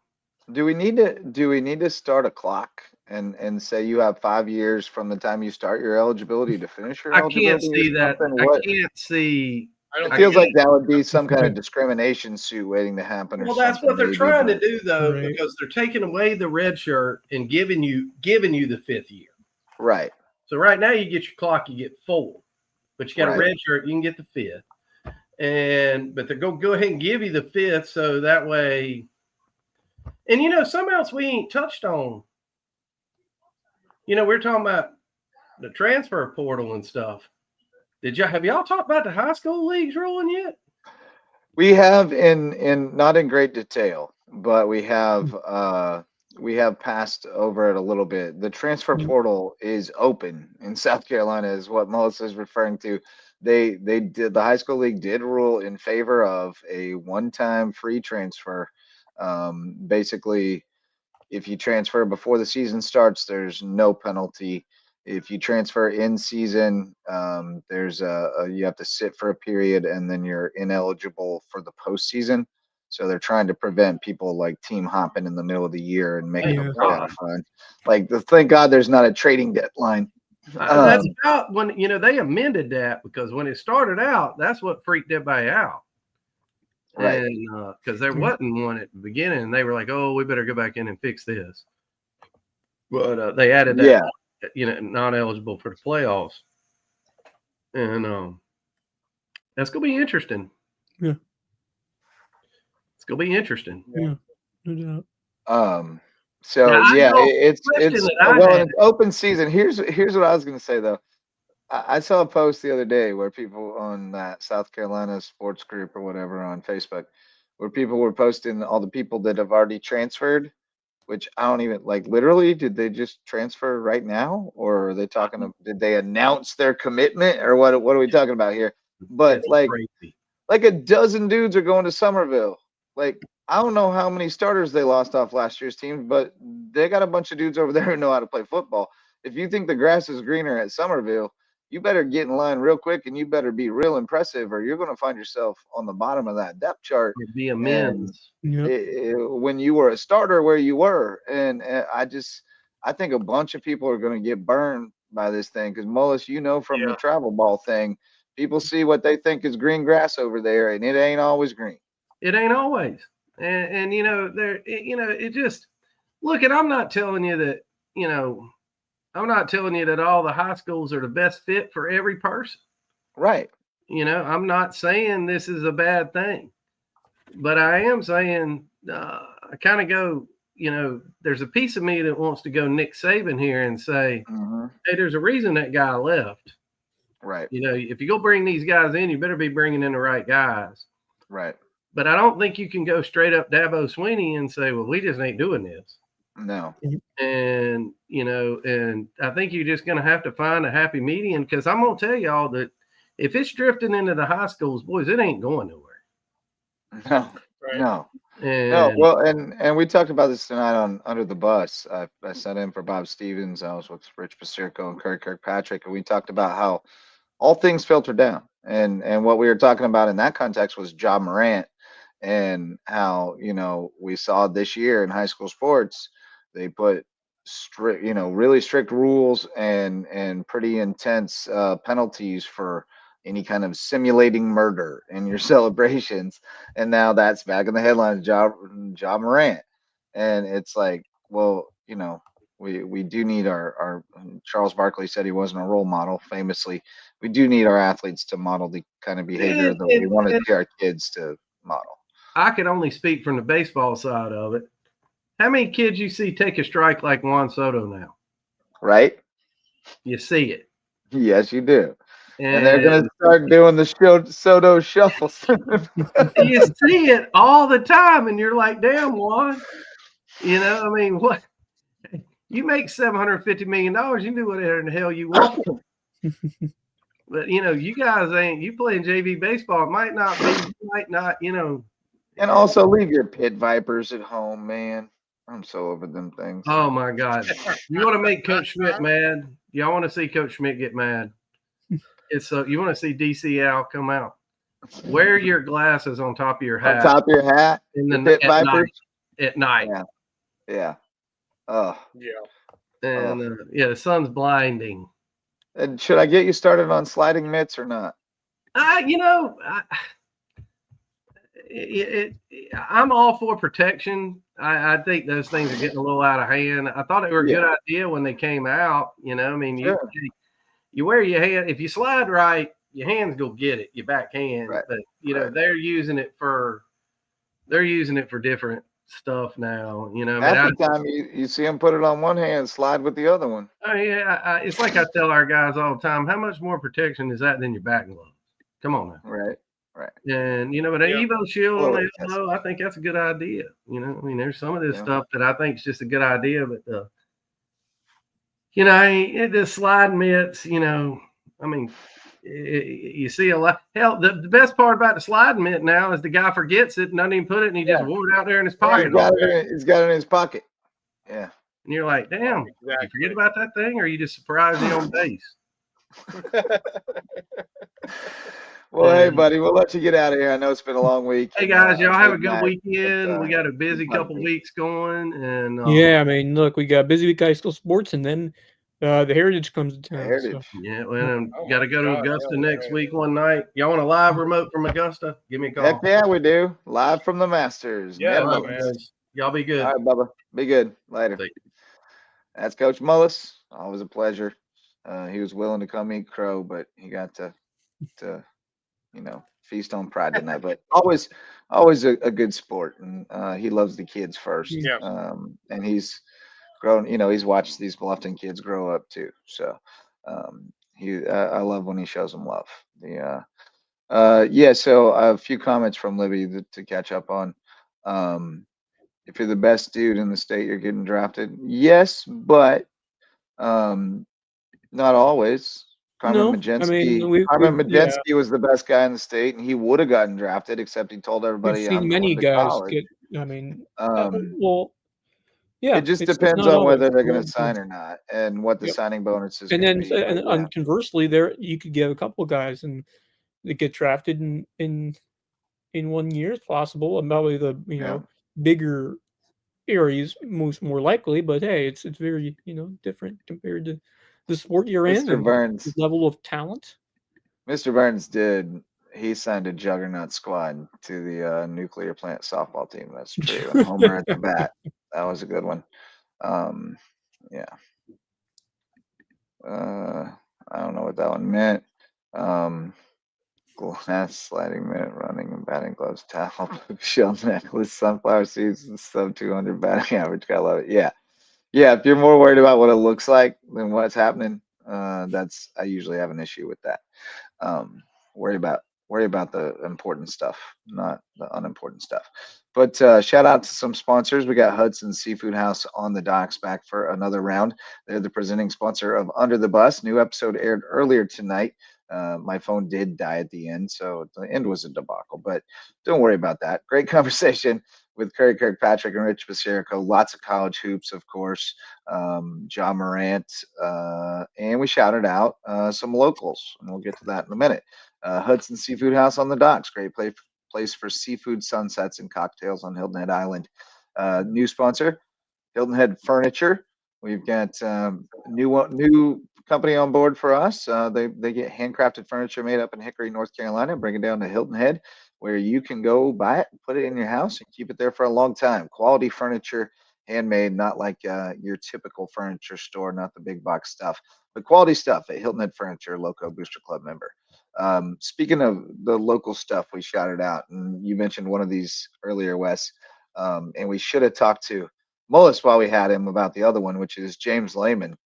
do we need to start a clock and say you have 5 years from the time you start your eligibility to finish your eligibility? I can't see that. I can't see. It feels like that would be some kind of discrimination suit waiting to happen. Well, that's what they're trying to do, though, because they're taking away the red shirt and giving you the 5th year. Right. So right now you get your clock, you get 4, but you got a red shirt, you can get the 5th. But they're going to go ahead and give you the 5th, so that way. And something else we ain't touched on. We're talking about the transfer portal and stuff. Have y'all talked about the high school leagues ruling yet? We have in not in great detail, but we have passed over it a little bit. The transfer portal is open in South Carolina, is what Melissa is referring to. The high school league did rule in favor of a one-time free transfer. Basically, if you transfer before the season starts, there's no penalty. If you transfer in season, there's you have to sit for a period, and then you're ineligible for the postseason. So they're trying to prevent people like team hopping in the middle of the year and making them play out of fun. Thank God there's not a trading deadline. That's about when they amended that, because when it started out, that's what freaked everybody out. Right. And because there wasn't one at the beginning, and they were like, "Oh, we better go back in and fix this." But they added that, not eligible for the playoffs, and that's gonna be interesting. Yeah, it's gonna be interesting. Yeah, no doubt. So now, it's an open season. Here's what I was gonna say though. I saw a post the other day where people on that South Carolina sports group or whatever on Facebook, where people were posting all the people that have already transferred, which I don't even literally, did they just transfer right now? Or are they did they announce their commitment, or what are we talking about here? But crazy. A dozen dudes are going to Somerville. I don't know how many starters they lost off last year's team, but they got a bunch of dudes over there who know how to play football. If you think the grass is greener at Somerville, you better get in line real quick, and you better be real impressive, or you're going to find yourself on the bottom of that depth chart. It'd be amends. When you were a starter where you were. And I think a bunch of people are going to get burned by this thing, because Mullis, from the travel ball thing, people see what they think is green grass over there, and it ain't always green. It ain't always. And it just, look, and I'm not telling you that, I'm not telling you that all the high schools are the best fit for every person. Right. I'm not saying this is a bad thing, but I am saying I kind of go, there's a piece of me that wants to go Nick Saban here and say, hey, there's a reason that guy left. Right. If you go bring these guys in, you better be bringing in the right guys. Right. But I don't think you can go straight up Dabo Swinney and say, well, we just ain't doing this. No. And, and I think you're just going to have to find a happy median, because I'm going to tell y'all that if it's drifting into the high schools, boys, it ain't going nowhere. No. Right. No. And, no. Well, and we talked about this tonight on Under the Bus. I sat in for Bob Stevens. I was with Rich Pasirko and Curry Kirkpatrick, and we talked about how all things filter down. And what we were talking about in that context was Ja Morant, and how, we saw this year in high school sports, they put strict, really strict rules and pretty intense penalties for any kind of simulating murder in your celebrations. And now that's back in the headlines, Ja Morant. And it's like, well, we do need our Charles Barkley said he wasn't a role model, famously. We do need our athletes to model the kind of behavior that we want to see our kids to model. I can only speak from the baseball side of it. How many kids you see take a strike like Juan Soto now? Right. You see it. Yes, you do. And they're going to start doing the Soto shuffle soon. You see it all the time, and you're like, damn, Juan. You know, I mean, what? You make $750 million, you can do whatever in the hell you want. But, you know, you guys you playing JV baseball. It might not be, you know. And also leave your pit vipers at home, man. I'm so over them things. Oh, my God. You want to make Coach Schmidt mad? Y'all want to see Coach Schmidt get mad? You want to see DC Al come out. Wear your glasses on top of your hat. On top of your hat? At night. Yeah. Yeah. Oh. Yeah. And, the sun's blinding. And should I get you started on sliding mitts or not? You know, I'm all for protection. I think those things are getting a little out of hand. I thought they were a good idea when they came out. You know, I mean, you wear your hand. If you slide right, your hands go get it, your backhand. Right. But you know, they're using it for different stuff now. You know, half the time you see them put it on one hand, slide with the other one. Oh yeah, it's like I tell our guys all the time. How much more protection is that than your back gloves? Come on now. Right. And you know, but an Evo Shield on the elbow, I think that's a good idea. You know, I mean, there's some of this stuff that I think is just a good idea, but you know, the slide mitts. You know, I mean, you see a lot. Hell, the best part about the slide mitt now is the guy forgets it and doesn't even put it, and he just wore it out there in his pocket. He's got it in his pocket. Yeah. And you're like, damn, did you forget about that thing, or are you just surprised he's on base? Well, hey, buddy, we'll let you get out of here. I know it's been a long week. Hey, guys, y'all have a good weekend. We got a busy couple weeks going. And I mean, look, we got busy week high school sports, and then the Heritage comes to town. So. Yeah, well, got to go to Augusta next week one night. Y'all want a live remote from Augusta? Give me a call. Heck yeah, we do. Live from the Masters. Yeah, man. Y'all be good. All right, Bubba. Be good. Later. That's Coach Mullis. Always a pleasure. He was willing to come eat crow, but he got to you know, feast on pride tonight. But always a good sport, and he loves the kids first. Yeah. And he's grown. You know, he's watched these Bluffton kids grow up too. So I love when he shows them love. So a few comments from Libby to catch up on. If you're the best dude in the state, you're getting drafted. Yes, but not always. Carmen Majenski was the best guy in the state, and he would have gotten drafted, except he told everybody. We've seen many guys get. I mean, it just depends on whether they're going to sign or not, and what the signing bonus is. And then, conversely, there you could get a couple of guys and they get drafted in 1 year. It's possible, and probably the bigger areas more likely. But hey, it's very different compared to the sport you're in, Mr. Burns, level of talent. Mr. Burns he signed a juggernaut squad to the nuclear plant softball team. That's true. And Homer at the bat. That was a good one. I don't know what that one meant. Glass, sliding mitt, running and batting gloves, towel, shell necklace, sunflower seeds, sub 200 batting average. Gotta love it. Yeah. If you're more worried about what it looks like than what's happening, I usually have an issue with that. Worry about the important stuff, not the unimportant stuff. But shout out to some sponsors. We got Hudson Seafood House on the docks back for another round. They're the presenting sponsor of Under the Bus. New episode aired earlier tonight. My phone did die at the end, so the end was a debacle, but don't worry about that. Great conversation with Curry Kirkpatrick and Rich Baserico. Lots of college hoops, of course. Ja Morant, and we shouted out some locals, and we'll get to that in a minute. Hudson Seafood House on the docks, great place for seafood sunsets and cocktails on Hilton Head Island. New sponsor, Hilton Head Furniture. We've got new company on board for us. They get handcrafted furniture made up in Hickory, North Carolina, bring it down to Hilton Head, where you can go buy it, put it in your house, and keep it there for a long time. Quality furniture, handmade, not like your typical furniture store, not the big box stuff, but quality stuff at Hilton Head Furniture, Lowco Booster Club member. Speaking of the local stuff, we shouted out, and you mentioned one of these earlier, Wes. And we should have talked to Mullis while we had him about the other one, which is James Lehman.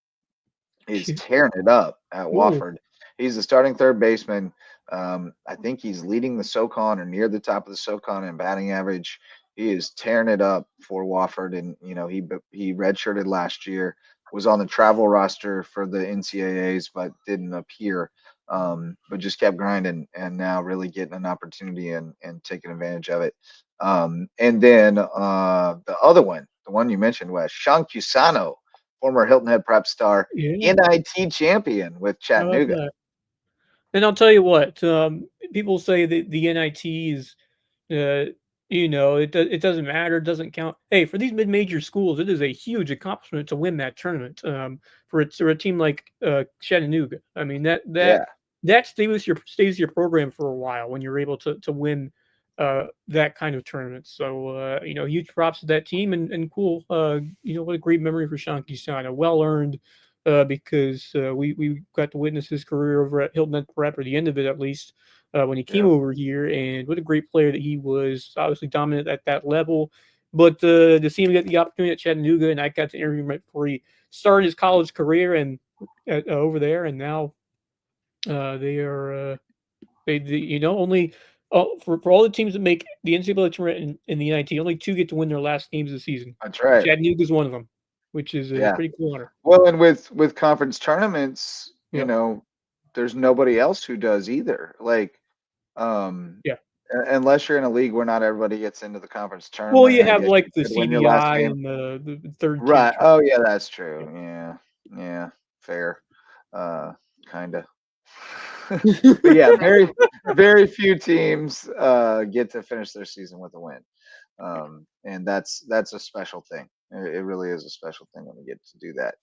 He's tearing it up at Wofford. He's the starting third baseman. I think he's leading the SoCon or near the top of the SoCon in batting average. He is tearing it up for Wofford, and he redshirted last year, was on the travel roster for the NCAAs, but didn't appear. But just kept grinding, and now really getting an opportunity and taking advantage of it. And then the other one, the one you mentioned, Wes, Sean Cusano, former Hilton Head Prep star, NIT champion with Chattanooga. And I'll tell you what, people say that the NIT is, it doesn't matter, it doesn't count. Hey, for these mid-major schools, it is a huge accomplishment to win that tournament. For a team like Chattanooga, I mean that stays with your program for a while when you're able to win that kind of tournament. So huge props to that team, and cool. What a great memory for Sean Cusano. Well earned. Because we got to witness his career over at Hilton Head Prep, or the end of it at least, when he came over here, and what a great player that he was. Obviously dominant at that level, but to see him get the opportunity at Chattanooga, and I got to interview him right before he started his college career and over there, and now they are only for all the teams that make the NCAA tournament in the NIT, only 2 get to win their last games of the season. That's right. Chattanooga is one of them, which is a pretty cool honor. Well, and with conference tournaments, there's nobody else who does either. Like, unless you're in a league where not everybody gets into the conference tournament. Well, you have like the CBI and the third. Right. Oh, yeah, that's true. Yeah. Fair. Kind of. But yeah, very, very few teams get to finish their season with a win. And that's a special thing. It really is a special thing when we get to do that.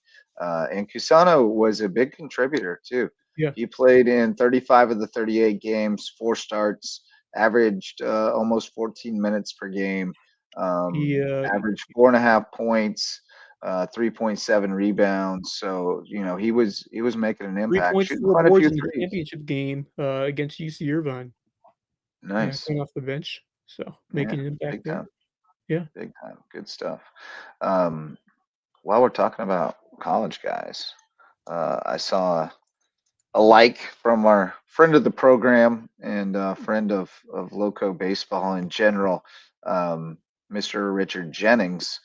And Cusano was a big contributor too. Yeah. He played in 35 of the 38 games, 4 starts, averaged almost 14 minutes per game, averaged 4.5 points, 3.7 rebounds. So, he was making an impact. 3.4 boards in the championship game against UC Irvine. Nice. Coming off the bench. So making an impact there. Yeah. Big time. Good stuff. While we're talking about college guys, I saw a like from our friend of the program and friend of Lowco baseball in general, Mr. Richard Jennings,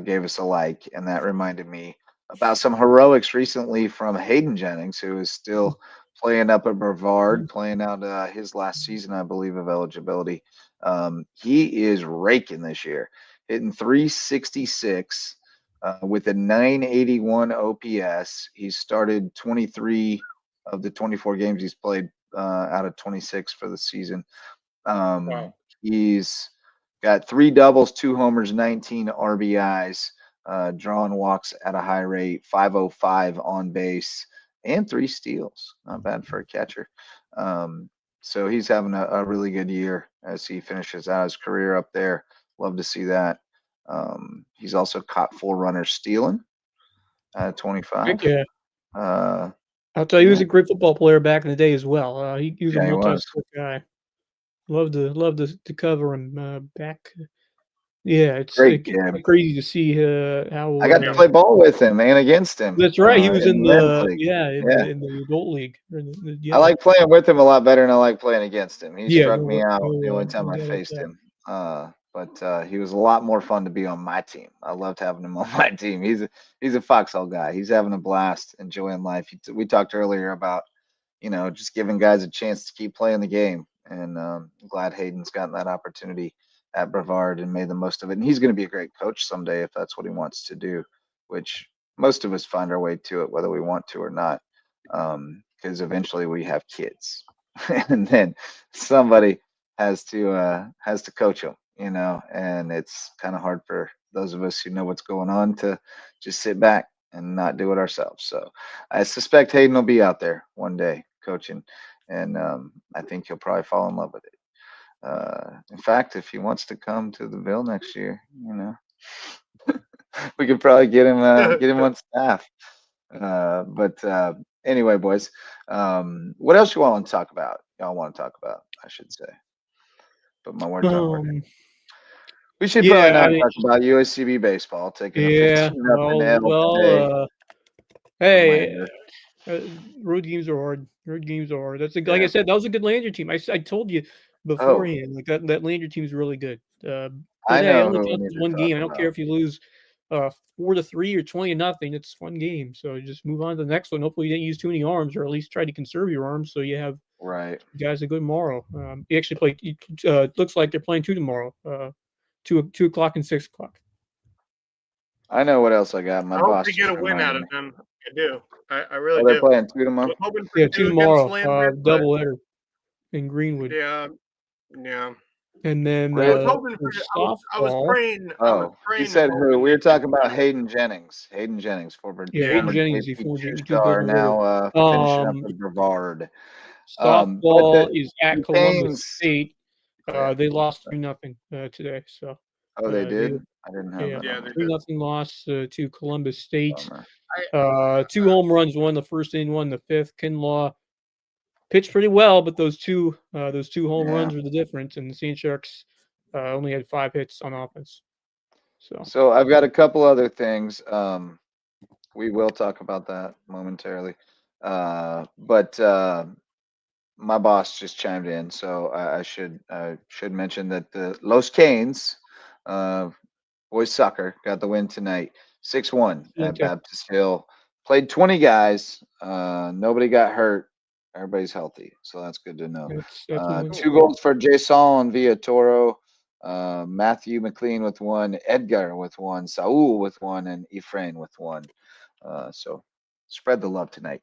gave us a like, and that reminded me about some heroics recently from Hayden Jennings, who is still playing up at Brevard, playing out his last season, I believe, of eligibility. He is raking this year, hitting 366 with a 981 OPS. He's started 23 of the 24 games he's played out of 26 for the season. Wow. He's got 3 doubles, 2 homers, 19 RBIs, drawing walks at a high rate, 505 on base, and 3 steals. Not bad for a catcher. So he's having a really good year as he finishes out his career up there. Love to see that. He's also caught 4 runners stealing at 25. Yeah. I'll tell you, he was a great football player back in the day as well. He was a multi-sport guy. Love to cover him back. Yeah, it's crazy to see how I got to play ball with him and against him. That's right. He was in the adult league. I like playing with him a lot better than I like playing against him. He struck me out the only time I faced him. But he was a lot more fun to be on my team. I loved having him on my team. He's a foxhole guy. He's having a blast, enjoying life. We talked earlier about, just giving guys a chance to keep playing the game. And I'm glad Hayden's gotten that opportunity at Brevard and made the most of it. And he's going to be a great coach someday if that's what he wants to do, which most of us find our way to it, whether we want to or not, because eventually we have kids. And then somebody has to coach them. And it's kind of hard for those of us who know what's going on to just sit back and not do it ourselves. So I suspect Hayden will be out there one day coaching, and I think he'll probably fall in love with it. In fact, if he wants to come to the Ville next year, we could probably get him on staff. But Anyway, boys, what else you want to talk about? Y'all want to talk about, I should say. But my words aren't working. We should probably not talk about USCB baseball taking a 15-0 L today. Hey, road games are hard. Road games are hard. That's like I said, that was a good Landry team. I told you beforehand, like that Landry team is really good. I know. Only counts one game. I don't care if you lose 4-3 or 20-0. It's one game. So just move on to the next one. Hopefully you didn't use too many arms, or at least try to conserve your arms so you have guys a good tomorrow. You actually play. Looks like they're playing 2 tomorrow. 2 o'clock and 6 o'clock. I know what else I got. My boss. I hope you get a win out of them. I do. I really do. They're playing 2 tomorrow. Yeah, 2 tomorrow. Doubleheader in Greenwood. Yeah. And then I was hoping for softball. I was praying. You said who? We were talking about Hayden Jennings. Hayden Jennings, former Hayden Jennings, star, now finishing up with Brevard. Softball is at Columbus State. They lost 3-0 today. So. Oh, they did. I didn't have that. 3-0 loss to Columbus State. 2 home runs, one the first inning, one the fifth. Kinlaw pitched pretty well, but those two home runs were the difference. And the Sand Sharks only had 5 hits on offense. So I've got a couple other things. We will talk about that momentarily. But my boss just chimed in, so I should mention that the Los Canes, boys soccer, got the win tonight, 6-1 at Baptist Hill. Played 20 guys. Nobody got hurt. Everybody's healthy, so that's good to know. 2 goals for Jason Villatoro, Matthew McLean with 1, Edgar with 1, Saul with 1, and Ephraim with 1. So spread the love tonight.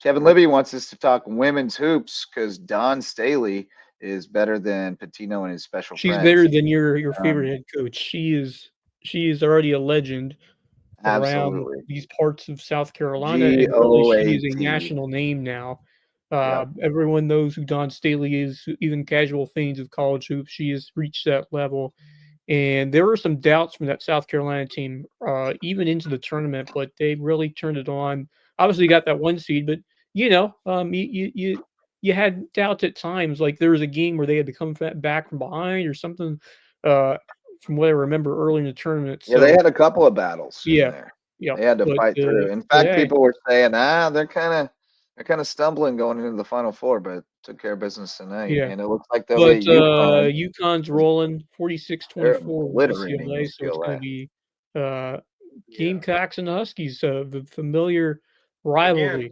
Kevin Libby wants us to talk women's hoops because Dawn Staley is better than Patino and his special friends. She's better than your favorite head coach. She is already a legend around these parts of South Carolina. And really, she is a national name now. Everyone knows who Dawn Staley is. Even casual fans of college hoops, she has reached that level. And there were some doubts from that South Carolina team, even into the tournament, but they really turned it on. Obviously, got that 1 seed, but you had doubts at times. Like there was a game where they had to come back from behind or something. From what I remember early in the tournament. So, they had a couple of battles. Yeah. They had to fight through. In fact, people were saying, they're kind of stumbling going into the Final Four, but took care of business tonight. Yeah. And it looks like they'll get UConn. UConn's rolling 46-24 with UCLA, so it's going to be Gamecocks and Huskies, the familiar rivalry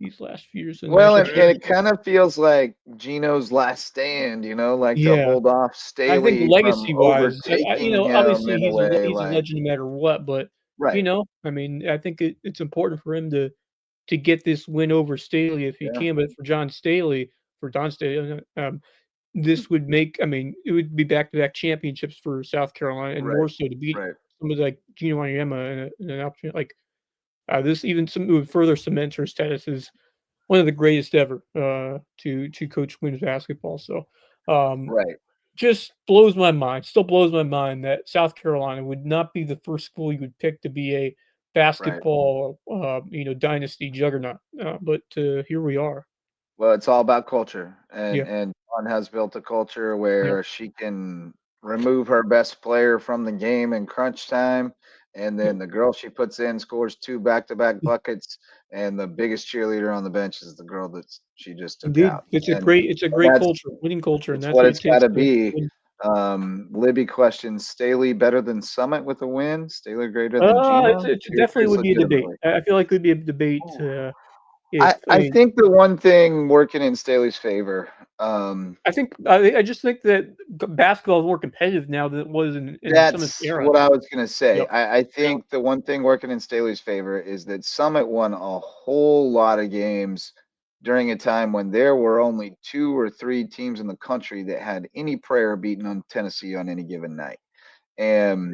these last few years. Well, and it kind of feels like Gino's last stand, to hold off Staley. I think legacy-wise, obviously he's a legend no matter what, but I think it's important for him to get this win over Staley if he can. But for Dawn Staley, this would make. It would be back-to-back championships for South Carolina, and more so to beat somebody like Gino Wanyama in an opportunity like this. Even would further cement her status as one of the greatest ever to coach women's basketball. So, just blows my mind. Still blows my mind that South Carolina would not be the first school you would pick to be a basketball, dynasty juggernaut. But here we are. Well, it's all about culture, and Dawn has built a culture where she can remove her best player from the game in crunch time, and then the girl she puts in scores 2 back-to-back buckets, and the biggest cheerleader on the bench is the girl that she just took out. It's a great culture, winning culture, and that's what it's got to be. Libby questions: Staley better than Summit with a win? Staley greater than Gino? It definitely would be a debate. I feel like it would be a debate. I think the one thing working in Staley's favor. I just think that basketball is more competitive now than it was in Summit's era. That's what I was going to say. I think the one thing working in Staley's favor is that Summit won a whole lot of games during a time when there were only 2 or 3 teams in the country that had any prayer beaten on Tennessee on any given night. And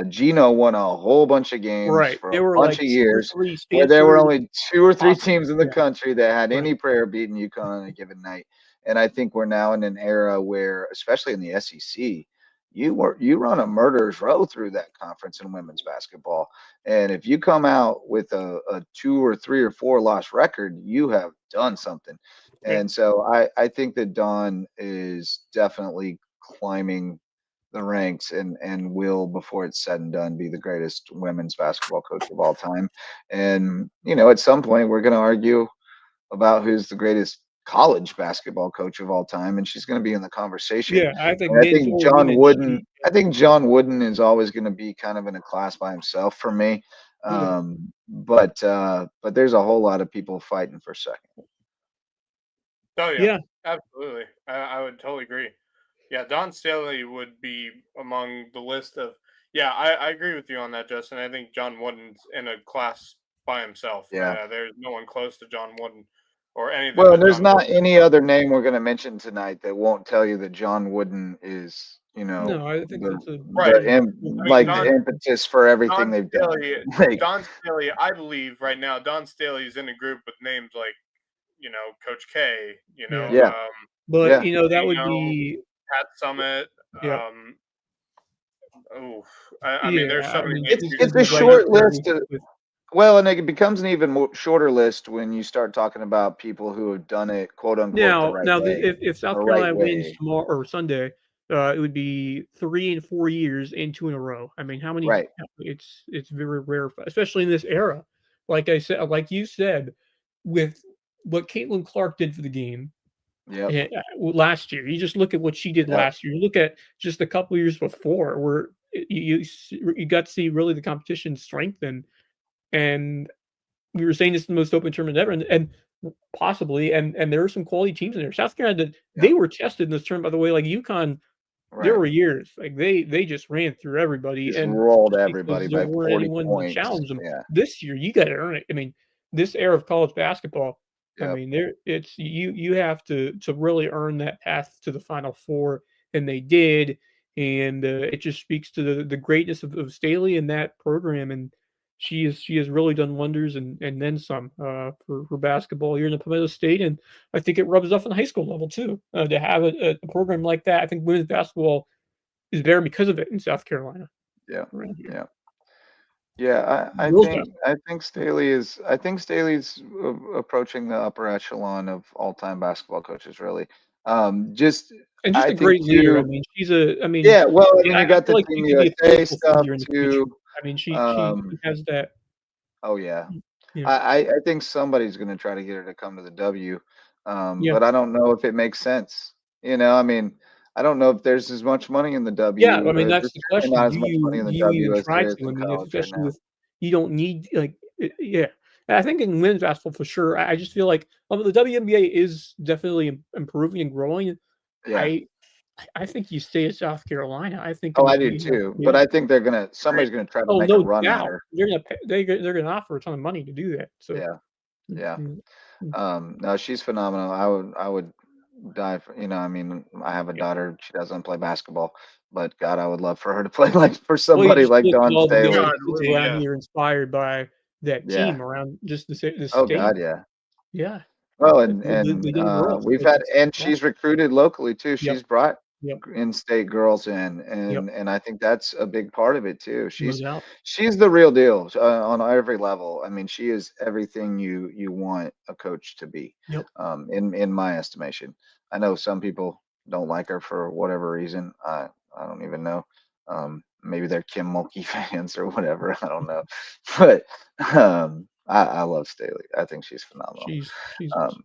Gino won a whole bunch of games for a bunch of years where there were only 2 or 3 teams in the country that had any prayer beaten UConn on a given night. And I think we're now in an era where, especially in the SEC, you run a murderer's row through that conference in women's basketball. And if you come out with a 2 or 3 or 4 loss record, you have done something. And so I think that Dawn is definitely climbing the ranks and will, before it's said and done, be the greatest women's basketball coach of all time. And, at some point we're going to argue about who's the greatest college basketball coach of all time, and she's going to be in the conversation. Yeah, I think John Wooden. I think John Wooden is always going to be kind of in a class by himself for me. But there's a whole lot of people fighting for second. Oh yeah. Absolutely. I would totally agree. Yeah, Dawn Staley would be among the list of. Yeah, I agree with you on that, Justin. I think John Wooden's in a class by himself. Yeah, there's no one close to John Wooden or anything. Well, there's not any other name we're going to mention tonight that won't tell you that John Wooden is, No, I think that's the impetus for everything they've done. Dawn Staley, I believe right now, Dawn Staley is in a group with names like, Coach K, but that would be Pat Summit. Yeah. I mean, there's so many. It's a short list. Well, and it becomes an even more shorter list when you start talking about people who have done it, quote unquote. Now, if South Carolina wins tomorrow or Sunday, it would be 3 and 4 years and 2 in a row. I mean, how many? Right. It's very rare, especially in this era. Like you said, with what Caitlin Clark did for the game. Yeah. Last year, you just look at what she did last year. You look at just a couple years before, where you got to see really the competition strengthen. And we were saying this is the most open tournament ever, and possibly, and there are some quality teams in there. South Carolina, they were tested in this tournament, by the way. Like UConn, there were years like they just ran through everybody and rolled everybody by 40 anyone points. To challenge them. Yeah. This year, you got to earn it. I mean, this era of college basketball. I mean, it's you have to really earn that path to the Final Four, and they did. And it just speaks to the greatness of Staley and that program. And she has really done wonders and then some for basketball here in the Palmetto State. And I think it rubs off on the high school level too, to have a program like that. I think women's basketball is there because of it in South Carolina. I think Staley's approaching the upper echelon of all-time basketball coaches, really. Just a great leader. I mean, she's a. I mean, you got the Team USA stuff too. I mean, she has that. Oh yeah. I think somebody's going to try to get her to come to the W, but I don't know if it makes sense. I mean, I don't know if there's as much money in the W. Yeah, I mean that's the question. Not as much money in the W as there is in college right now. You don't need I think in women's basketball for sure. I just feel like the WNBA is definitely improving and growing. Yeah. I think you stay at South Carolina. I think. I do too. But I think somebody's gonna try to make a run at her. They're gonna offer a ton of money to do that. So yeah. No, she's phenomenal. I would die for. I mean, I have a daughter. She doesn't play basketball, but God, I would love for her to play for somebody like Dawn Staley. Around here, inspired by that team around just the state. Oh God, yeah. Yeah. Well, and we've had, and she's recruited locally too. She's brought in-state girls in, and I think that's a big part of it too. She's the real deal on every level. I mean, she is everything you want a coach to be. In my estimation, I know some people don't like her for whatever reason. I don't even know. Maybe they're Kim Mulkey fans or whatever. I don't know, but I love Staley. I think she's phenomenal. She's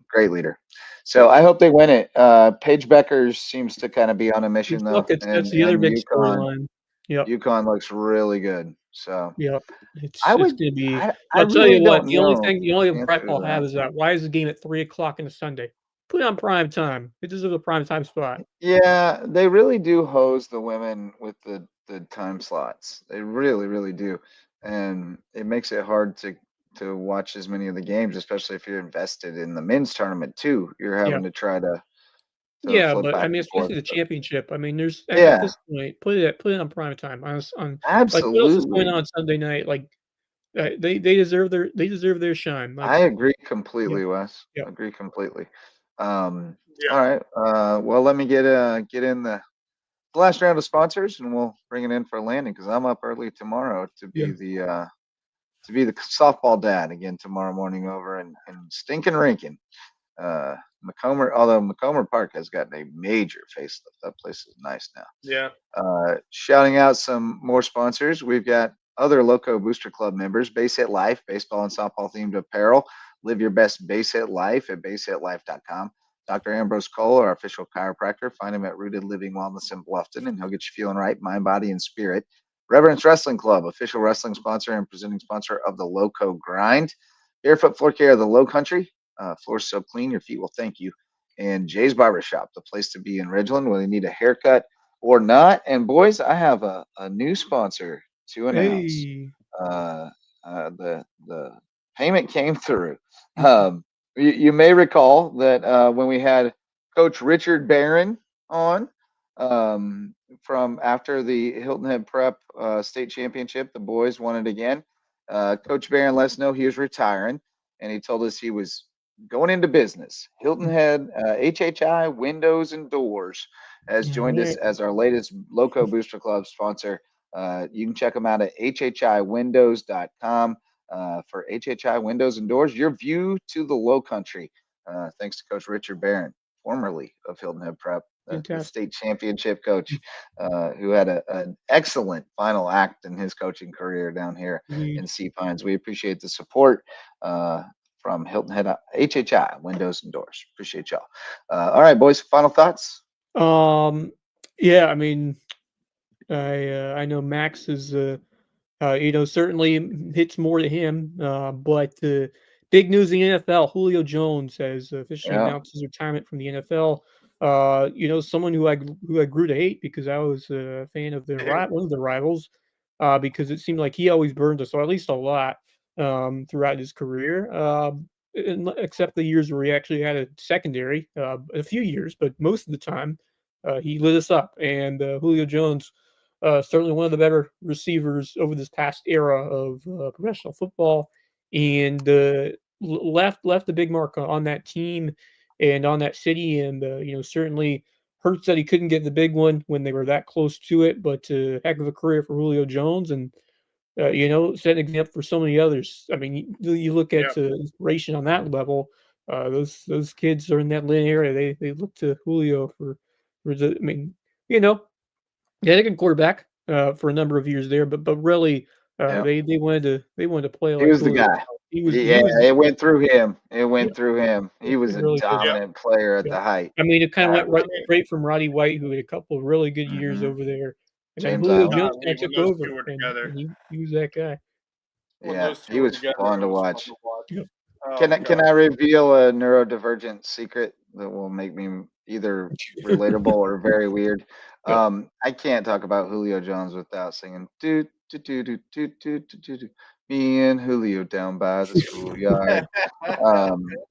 great leader. So I hope they win it. Paige Beckers seems to kind of be on a mission though. That's the other big storyline. UConn looks really good. So it's going to be. I'll tell you what. The only gripe I'll have is that why is the game at 3:00 on a Sunday? Put it on prime time. It deserves a prime time spot. Yeah, they really do hose the women with the time slots. They really, really do, and it makes it hard to watch as many of the games, especially if you're invested in the men's tournament too. You're having to try to but I mean, especially the championship. I mean, there's at this point, put it on prime time. On absolutely. Like what else is going on Sunday night? Like they deserve their shine. Like, I agree completely, Wes. Agree completely. All right. Well, let me get in the the last round of sponsors, and we'll bring it in for a landing because I'm up early tomorrow to be the softball dad again tomorrow morning over in stinking Rankin. Macomber, although Macomber Park has gotten a major facelift. That place is nice now. Yeah. Shouting out some more sponsors. We've got other Lowco Booster Club members, Base Hit Life, baseball and softball themed apparel. Live your best Base Hit Life at basehitlife.com. Dr. Ambrose Cole, our official chiropractor. Find him at Rooted Living Wellness in Bluffton, and he'll get you feeling right, mind, body, and spirit. Reverence Wrestling Club, official wrestling sponsor and presenting sponsor of the Lowco Grind. Barefoot Floor Care of the Low Country. Floors so clean, your feet will thank you. And Jay's Barbershop, the place to be in Ridgeland, whether you need a haircut or not. And boys, I have a new sponsor to announce. Hey. The payment came through. You may recall that when we had Coach Richard Barron on from after the Hilton Head Prep state championship, the boys won it again. Coach Barron let us know he was retiring, and he told us he was going into business. Hilton Head HHI Windows and Doors has joined us as our latest Lowco Booster Club sponsor. You can check them out at hhiwindows.com for HHI Windows and Doors, your view to the Low Country. Thanks to Coach Richard Barron, formerly of Hilton Head Prep, the state championship coach, who had an excellent final act in his coaching career down here in Sea Pines. We appreciate the support from Hilton Head HHI Windows and Doors. Appreciate y'all. All right, boys, final thoughts? Yeah, I mean, I know Max is certainly hits more to him, but big news in the NFL: Julio Jones has officially announced his retirement from the NFL. Someone who I grew to hate because I was a fan of one of the rivals, because it seemed like he always burned us, or at least a lot, throughout his career. Except the years where he actually had a secondary, a few years, but most of the time he lit us up. And Julio Jones, certainly one of the better receivers over this past era of professional football, and left a big mark on that team and on that city. And certainly hurts that he couldn't get the big one when they were that close to it. But heck of a career for Julio Jones, and set an example for so many others. I mean, you look at inspiration on that level. Those kids are in that Lynn area. They look to Julio for the. I mean, they had a good quarterback for a number of years there, but really they wanted to play like he was Julio. the guy. It went through him. It went through him. He was a dominant player at the height. I mean, it kind of went straight from Roddy White, who had a couple of really good years over there. And then Julio Jones kind of took over, and he was that guy. Yeah, he was fun to watch. Can I reveal a neurodivergent secret that will make me either relatable or very weird? I can't talk about Julio Jones without singing "do do do do do do do do." Me and Julio down by the schoolyard,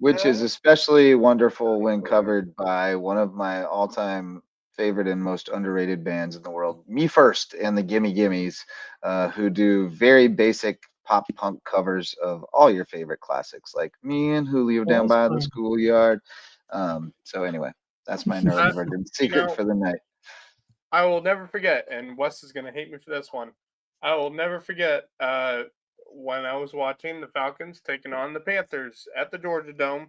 which is especially wonderful when covered by one of my all-time favorite and most underrated bands in the world, Me First and the Gimme Gimmes, who do very basic pop punk covers of all your favorite classics, like Me and Julio down by the schoolyard. So anyway, that's my neurodivergent secret for the night. I will never forget, and Wes is going to hate me for this one. I will never forget when I was watching the Falcons taking on the Panthers at the Georgia Dome,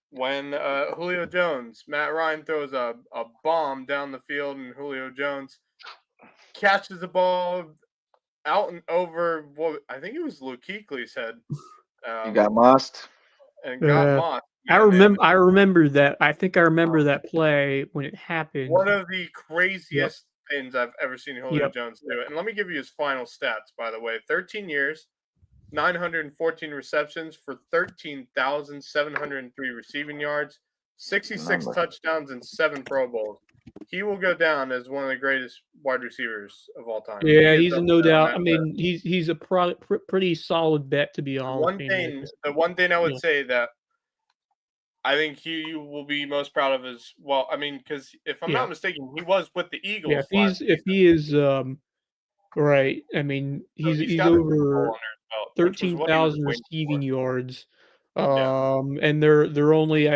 when Julio Jones, Matt Ryan throws a bomb down the field, and Julio Jones catches the ball out and over what I think it was Luke Kuechly's head. He got mossed. And got mossed. I remember that. I think I remember that play when it happened. One of the craziest things I've ever seen Julio Jones do. And let me give you his final stats, by the way. 13 years, 914 receptions for 13,703 receiving yards, 66 touchdowns, and 7 Pro Bowls. He will go down as one of the greatest wide receivers of all time. Yeah, he's a no doubt. I mean, he's a pretty solid bet to be honest. The one thing I would say that I think he will be most proud of is, well, I mean, because if I'm not mistaken, he was with the Eagles. Yeah, if he is right, I mean, he's over 13,000 receiving yards. And they're only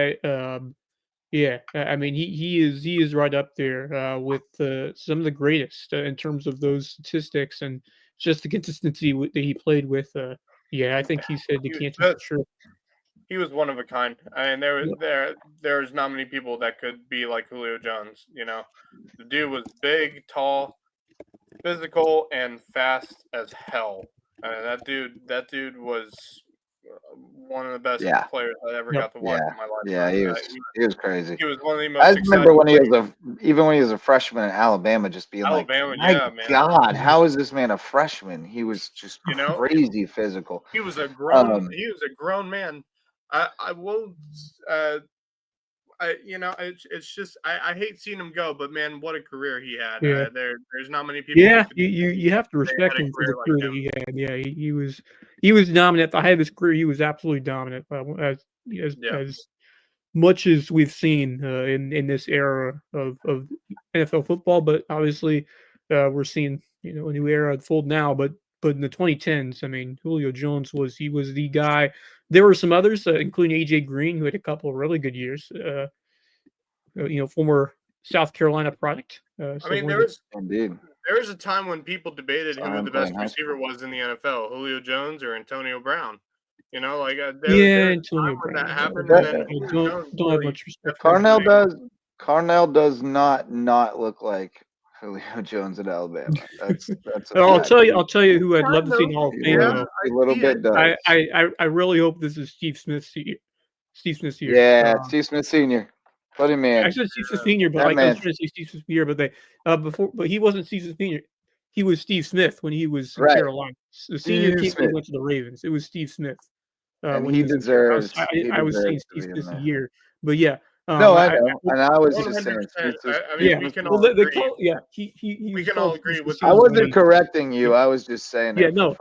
Yeah, I mean he is right up there with some of the greatest in terms of those statistics and just the consistency that he played with. Yeah, I think he's headed to Canton for sure. He was one of a kind. I mean, there's not many people that could be like Julio Jones. You know, the dude was big, tall, physical, and fast as hell. I mean, that dude was one of the best players I ever got to watch in my life. Yeah, he was crazy. He was one of the most. I remember when he was a freshman in Alabama, just being like, "My God, how is this man a freshman?" He was just crazy physical. He was a grown man. I will. It's just I hate seeing him go, but man, what a career he had. Yeah. There's not many people. Yeah, you have to respect him for the career that he had. Yeah, he was dominant. At the height of his career, he was absolutely dominant. As much as we've seen in this era of NFL football, but obviously we're seeing a new era unfold now. But in the 2010s, I mean, Julio Jones was the guy. There were some others, including AJ Green, who had a couple of really good years. Former South Carolina product. I mean, there was a time when people debated who the best receiver was in the NFL, Julio Jones or Antonio Brown. You know, like Antonio Brown. That happened. Don't have much respect. Carnell does not look like Julio Jones at Alabama. That's I'll tell you who I'd love to see in the Hall of Fame. A little bit does. I really hope this is Steve Smith's year. Yeah, Steve Smith Sr. Put him in. I said Steve Smith Sr., but I was trying to say Steve Smith Sr., but he wasn't Steve Smith Sr. He was Steve Smith when he was in Carolina. The senior team went to the Ravens. It was Steve Smith. When he deserves. I was saying Steve Smith a year, but yeah. No, I know, and I was just saying. We can all agree. We can all agree with. I wasn't correcting you. I was just saying. Yeah, no.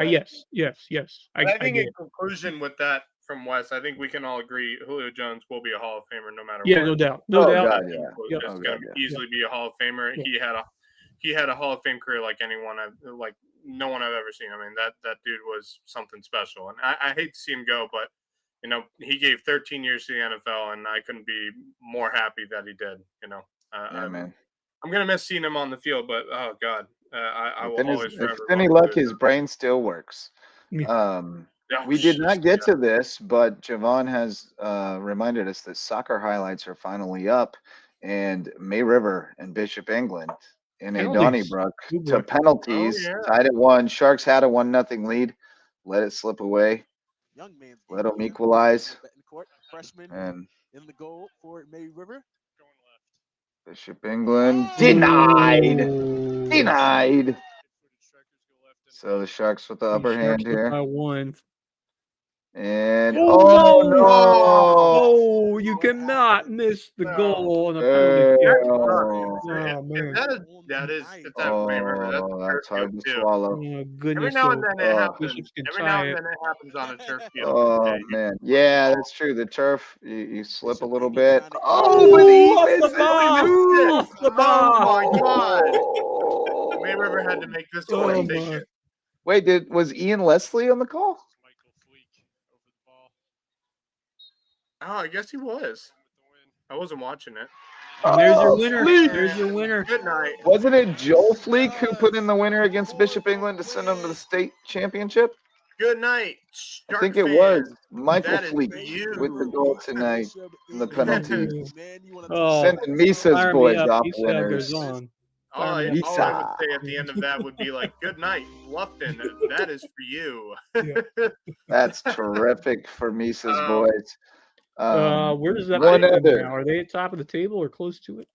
Yes. I think in conclusion with that from Wes, I think we can all agree Julio Jones will be a Hall of Famer no matter what. Yeah, no doubt. No doubt. God, He's going to easily be a Hall of Famer. Yeah. He had a Hall of Fame career like no one I've ever seen. I mean, that dude was something special, and I hate to see him go, but he gave 13 years to the NFL, and I couldn't be more happy that he did. Man. I'm gonna miss seeing him on the field, but oh god, I will always forever. If any luck, his brain still works. We did not get to this, but Javon has reminded us that soccer highlights are finally up, and May River and Bishop England in a Donnybrook to penalties, tied at 1. Sharks had a 1-0 lead, let it slip away. Let them equalize. And in the goal for May River. Bishop England denied. So the Sharks with the upper hand here. By 1. And no! You cannot miss the goal on a penalty. That's hard to swallow. Oh, goodness. Every now and then it happens on a turf field. Oh man, yeah, that's true. The turf, you slip a little bit. Off the bar! Oh my god! May River had to make this one. Wait, was Ian Leslie on the call? Oh, I guess he was. I wasn't watching it. And there's your winner. There's your winner. Good night. Wasn't it Joel Fleek who put in the winner against Bishop England to send them to the state championship? Good night. I think it was Michael Fleek with the goal tonight in the penalty. Sending Misa's boys off winners. All I would say at the end of that would be like, good night, Bluffton. That is for you. That's terrific for Misa's boys. Where does that put them now? Are they at top of the table or close to it?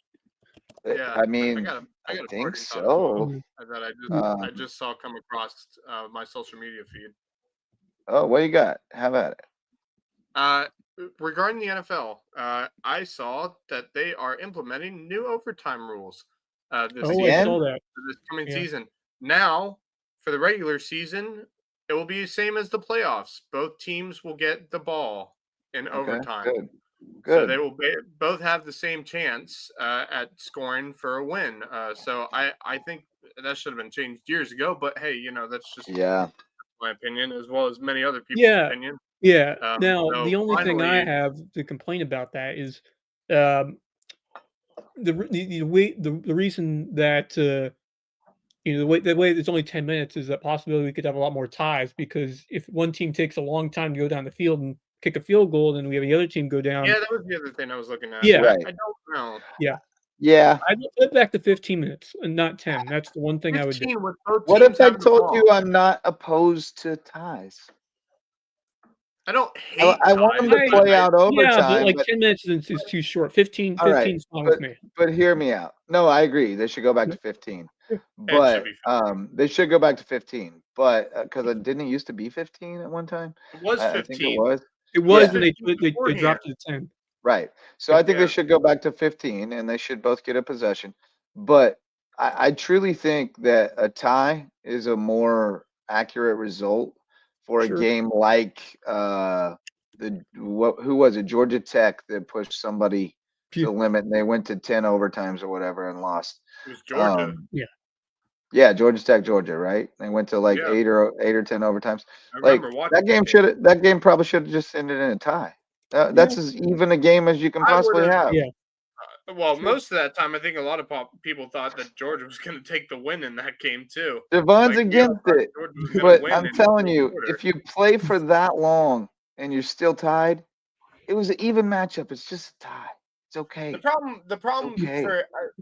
Yeah, I mean, I think so. That I just saw come across my social media feed. Oh, what you got? Have at it. Regarding the NFL, I saw that they are implementing new overtime rules I saw that. For this coming season. Now, for the regular season, it will be the same as the playoffs. Both teams will get the ball in overtime. Good. So they will both have the same chance at scoring for a win. So I think that should have been changed years ago. But hey, that's just my opinion, as well as many other people's opinion. Yeah. Now the only thing I have to complain about that is the reason that the way it's only 10 minutes is that possibility we could have a lot more ties, because if one team takes a long time to go down the field and kick a field goal, then we have the other team go down. Yeah, that was the other thing I was looking at. Yeah, right. I don't know. Yeah. I'd put it back to 15 minutes and not 10. That's the one thing I would do. What if I told you I'm not opposed to ties? I don't hate I want them to play out overtime. Yeah, but like 10 minutes is too short. 15 is fine with me. But hear me out. No, I agree. They should go back to 15. But they should go back to 15. But because didn't it used to be 15 at one time? It was 15. I think it was. It was, and they dropped it to 10. Right. So I think they should go back to 15, and they should both get a possession. But I truly think that a tie is a more accurate result for a game like who was it? Georgia Tech that pushed somebody to the limit, and they went to 10 overtimes or whatever and lost. It was Georgia. Yeah, Georgia Tech, Georgia, right? They went to like 8 or 10 overtimes. I Like that game probably should have just ended in a tie. That's as even a game as you can possibly have. Yeah. Well, most of that time, I think a lot of people thought that Georgia was going to take the win in that game too. Devon's against it, but I'm telling you, if you play for that long and you're still tied, it was an even matchup. It's just a tie. It's okay. The problem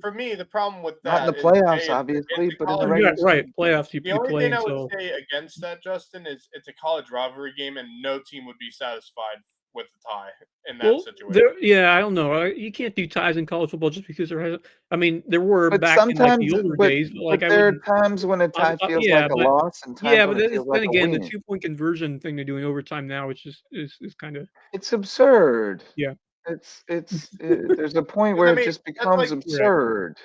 for me, the problem with that not in the playoffs, obviously, but in the regular season. Playoffs. The only thing I would say against that, Justin, is it's a college rivalry game, and no team would be satisfied with the tie in that situation. I don't know. You can't do ties in college football just because there has. I mean, there were but back in like the older days. But there are times when a tie feels like a loss, and times when it feels like a win. The 2-point conversion thing they're doing overtime now, which is kind of. It's absurd. Yeah. There's a point where it just becomes absurd.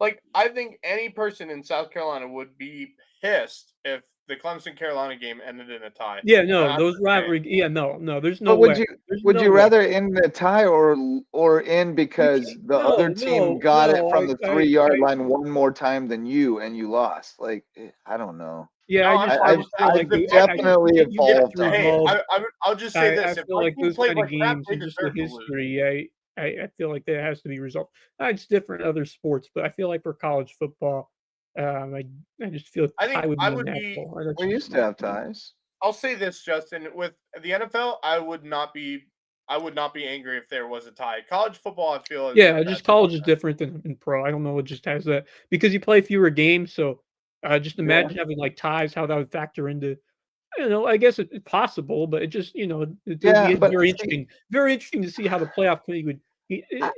Like, I think any person in South Carolina would be pissed if the Clemson-Carolina game ended in a tie. Yeah, no, those rivalry. Yeah, no, there's no way. Would you rather end in a tie or end because the other team got it from the 3-yard line one more time than you and you lost? Like, I don't know. Yeah, I definitely evolved. I'll just say this: I feel like those kind of games and just the history, I feel like that has to be resolved. It's different in other sports, but I feel like for college football, I just feel tie would be unnatural. We used to have ties. I'll say this, Justin: with the NFL, I would not be angry if there was a tie. College football, I feel. Just college is different than pro. I don't know. It just has that because you play fewer games, so. Just imagine having like ties, how that would factor into. I don't know. I guess it's possible, but it just it would be very interesting. Very interesting to see how the playoff committee would.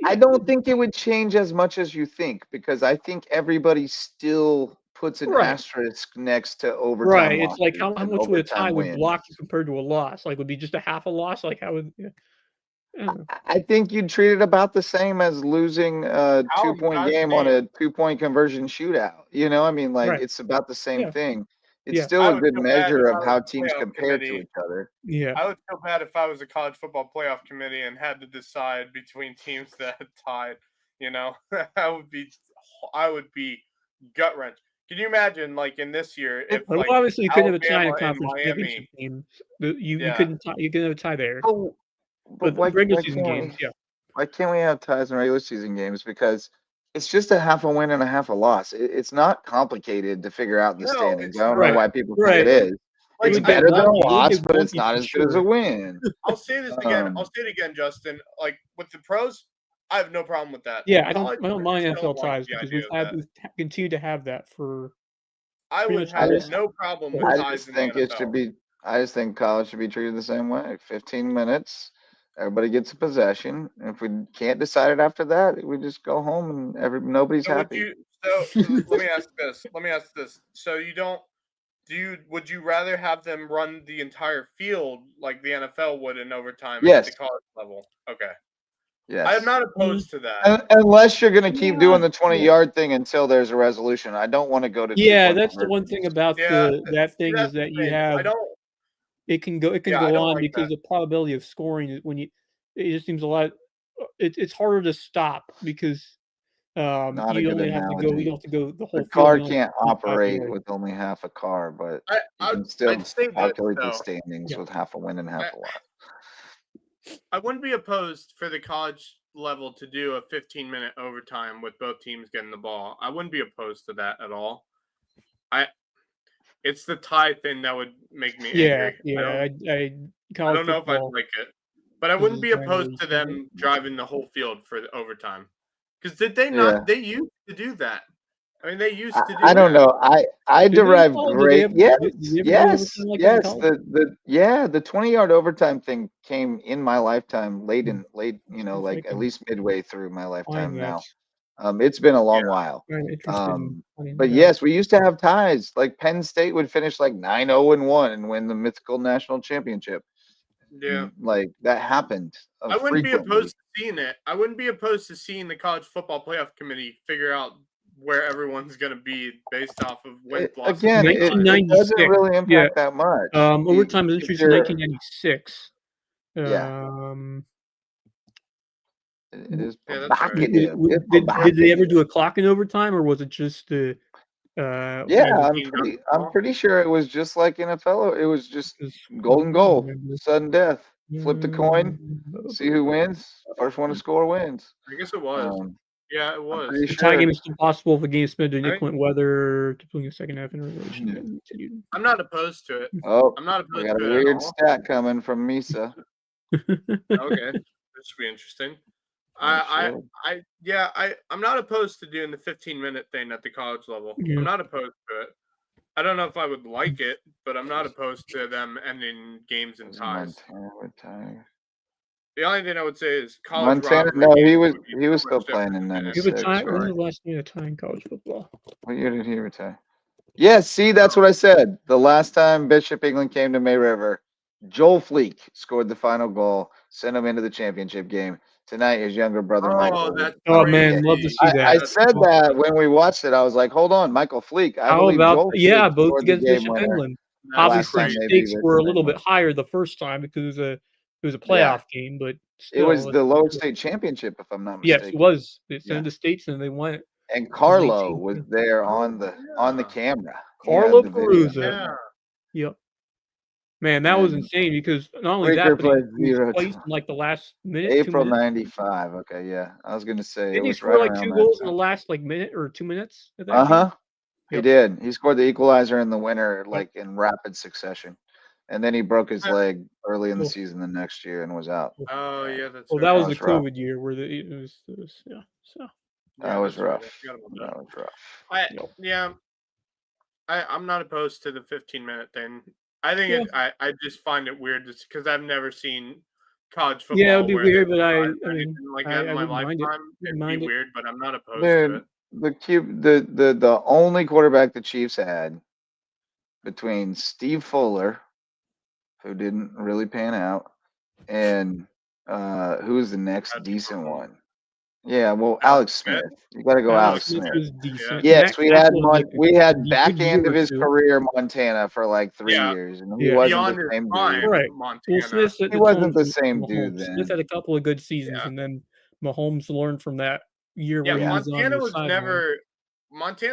I don't think it would change as much as you think because I think everybody still puts an asterisk next to overtime. Right. It's like how much would a tie would block you compared to a loss? Like would be just a half a loss? Like how would? I think you'd treat it about the same as losing a 2-point game on a 2-point conversion shootout. I mean, like it's about the same thing. It's still a good measure of how teams compare to each other. Yeah, I would feel bad if I was a college football playoff committee and had to decide between teams that tied. I would be gut wrench. Can you imagine, like in this year, if obviously you couldn't have a tie in conference championship game. You couldn't have a tie there. But regular season games, why can't we have ties in regular season games? Because it's just a half a win and a half a loss. It's not complicated to figure out the standings. I don't know why people think it is. It's better than a loss, but it's not as good as a win. I'll say this again. I'll say it again, Justin. Like with the pros, I have no problem with that. Yeah, I don't mind NFL ties because we've continued to have that for. I would have no problem with ties. I just think college should be treated the same way. 15 minutes. Everybody gets a possession. If we can't decide it after that, we just go home and nobody's happy. Let me ask this. So would you rather have them run the entire field like the NFL would in overtime at the college level? Okay. Yes. I am not opposed to that. Unless you're going to keep doing the 20-yard thing until there's a resolution. I don't want to go to. Yeah, that's the one thing about that thing is that you have. It can go on because the probability of scoring it just seems a lot. It's harder to stop because you only have to go. You don't have to go the whole. The car can't operate with only half a car, but you can still calculate the standings with half a win and half a loss. I wouldn't be opposed for the college level to do a 15-minute overtime with both teams getting the ball. I wouldn't be opposed to that at all. It's the tie thing that would make me angry. I don't know if I'd like it, but I wouldn't be opposed to them driving the whole field for the overtime. Because did they not? Yeah. They used to do that. I mean, they used to do that. I don't know. I derive great. Yes. The 20-yard overtime thing came in my lifetime, late, like at least midway through my lifetime now. It's been a long while. But yes, we used to have ties. Like Penn State would finish like 9-0-1 and win the mythical national championship. Yeah, like that happened. I wouldn't be opposed to seeing it. I wouldn't be opposed to seeing the college football playoff committee figure out where everyone's going to be based off of win loss. Again, it doesn't really impact that much. Overtime was introduced in 1996. It is provocative. Did they ever do a clock in overtime, or was it just I'm pretty sure it was just like NFL. It was just golden goal, sudden death. Flip the coin, see who wins. First one to score wins. I guess it was. Yeah, it was. The tie game is impossible if the game spent during inclement weather, completing the second half in regulation. I'm not opposed to it. Oh, I'm not opposed we got to a weird stat coming from Misa. Okay, this should be interesting. I'm not opposed to doing the 15-minute thing at the college level. Yeah. I'm not opposed to it. I don't know if I would like it, but I'm not opposed to them ending games in ties. The only thing I would say is college Montana. No, he was still playing in '96. When was the last year of tie in college football? What year did he retire? Yeah, see, that's what I said. The last time Bishop England came to May River, Joel Fleek scored the final goal, sent him into the championship game. Tonight, his younger brother Michael. Oh man, love to see that. I said that when we watched it. I was like, "Hold on, Michael Fleek." How about both against Bishop England? Obviously, stakes were a little bit higher the first time because it was a playoff game, but still, it was the lower state championship, if I'm not mistaken. Yes, it was. They sent the states and they went. And Carlo was there on the camera. Carlo Perusa. Yep. Man, that was insane because not only that, but he was placed in like the last minute. April '95. Okay, yeah. I was gonna say. Didn't he score like 2 goals in the last like minute or 2 minutes? He did. He scored the equalizer in the winner, like in rapid succession, and then he broke his leg early in the season the next year and was out. Oh yeah, that's. Well, that was the COVID year where it was So. That was rough. That was rough. I'm not opposed to the 15-minute thing. I think I just find it weird just because I've never seen college football. Yeah, it would be weird, but I mean, like that in my lifetime. It'd be weird, but I'm not opposed to it. The only quarterback the Chiefs had between Steve Fuller, who didn't really pan out, and who's the next decent one? Yeah, well, Alex Smith. You got to go Alex Smith. Yes, we had back end of his career Montana for like 3 years, and he wasn't the same dude. Right. Well, he wasn't the same dude then. Smith had a couple of good seasons, and then Mahomes learned from that year. Yeah, Montana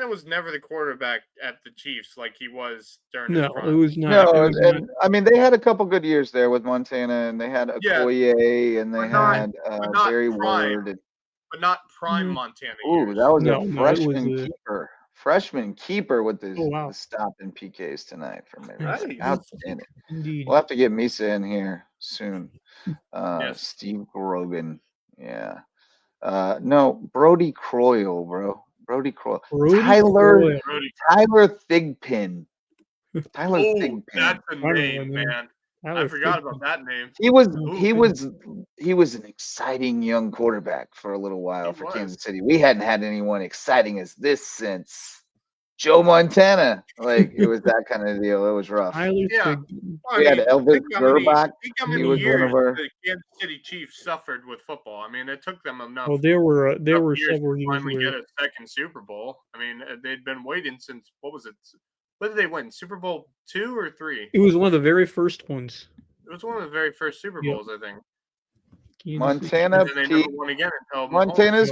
was never the quarterback at the Chiefs like he was during his run. It was not. No, I mean, they had a couple good years there with Montana, and they had Okoye, and they had Barry Ward. But not prime Montana. Ooh, that was a freshman keeper. Freshman keeper with the stop in PKs tonight for me. Outstanding. Indeed. We'll have to get Misa in here soon. Steve Grogan. Yeah. No, Brody Croyle, bro. Brody Croyle. Tyler Thigpen. Tyler Thigpen. That's a name, man. I forgot about that name. He was an exciting young quarterback for a little while for Kansas City. We hadn't had anyone exciting as this since Joe Montana. Like it was that kind of deal. It was rough. We had Elvis Gerbach. He was one of our. The Kansas City Chiefs suffered with football. I mean, it took them enough. Well, there were several years to finally get a second Super Bowl. I mean, they'd been waiting since what was it? What did they win? Super Bowl 2 or 3? It was one of the very first ones. It was one of the very first Super Bowls, I think. Montana's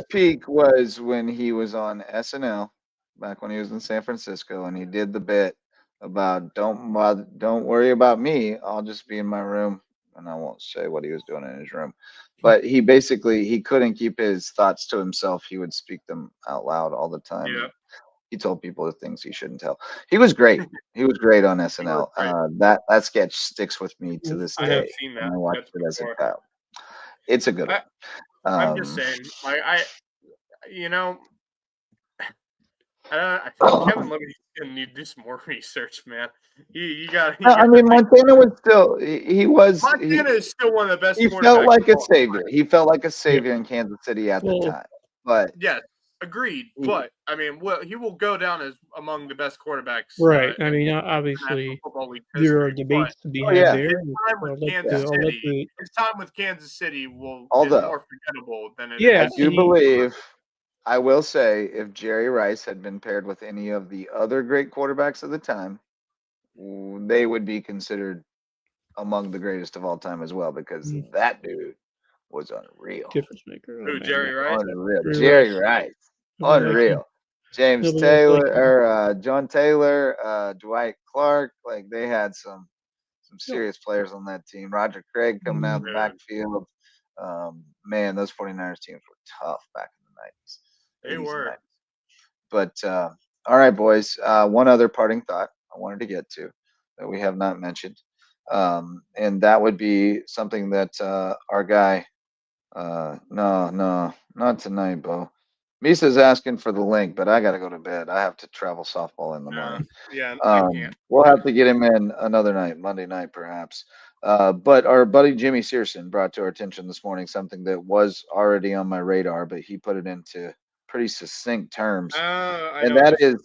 peak was when he was on SNL, back when he was in San Francisco, and he did the bit about don't worry about me. I'll just be in my room, and I won't say what he was doing in his room. But he couldn't keep his thoughts to himself. He would speak them out loud all the time. Yeah. He told people the things he shouldn't tell. He was great. He was great on SNL. That sketch sticks with me to this day. I have seen that. I watched it as a child. It's a good one. I'm just saying, I think Kevin Libby's gonna need to do some more research, man. I mean, Montana was still. Montana is still one of the best. He felt like a savior. He felt like a savior in Kansas City at the time. But yes, agreed. But I mean, he will go down as among the best quarterbacks. Right. I mean, obviously, there are debates to be had there. His time with Kansas City is more forgettable than it is. I do believe. I will say, if Jerry Rice had been paired with any of the other great quarterbacks of the time, they would be considered among the greatest of all time as well, because that dude was unreal. Difference maker. Who, Jerry Rice? Unreal. Jerry Rice. Unreal. James Taylor or John Taylor, Dwight Clark, like they had some serious players on that team. Roger Craig coming out of the backfield. Man, those 49ers teams were tough back in the 90s. They were. But all right, boys. One other parting thought I wanted to get to that we have not mentioned, and that would be something that our guy. No, not tonight, Bo. Misa's asking for the link, but I got to go to bed. I have to travel softball in the morning. Yeah, I can't. We'll have to get him in another night, Monday night perhaps. But our buddy Jimmy Searson brought to our attention this morning something that was already on my radar, but he put it into pretty succinct terms. And that is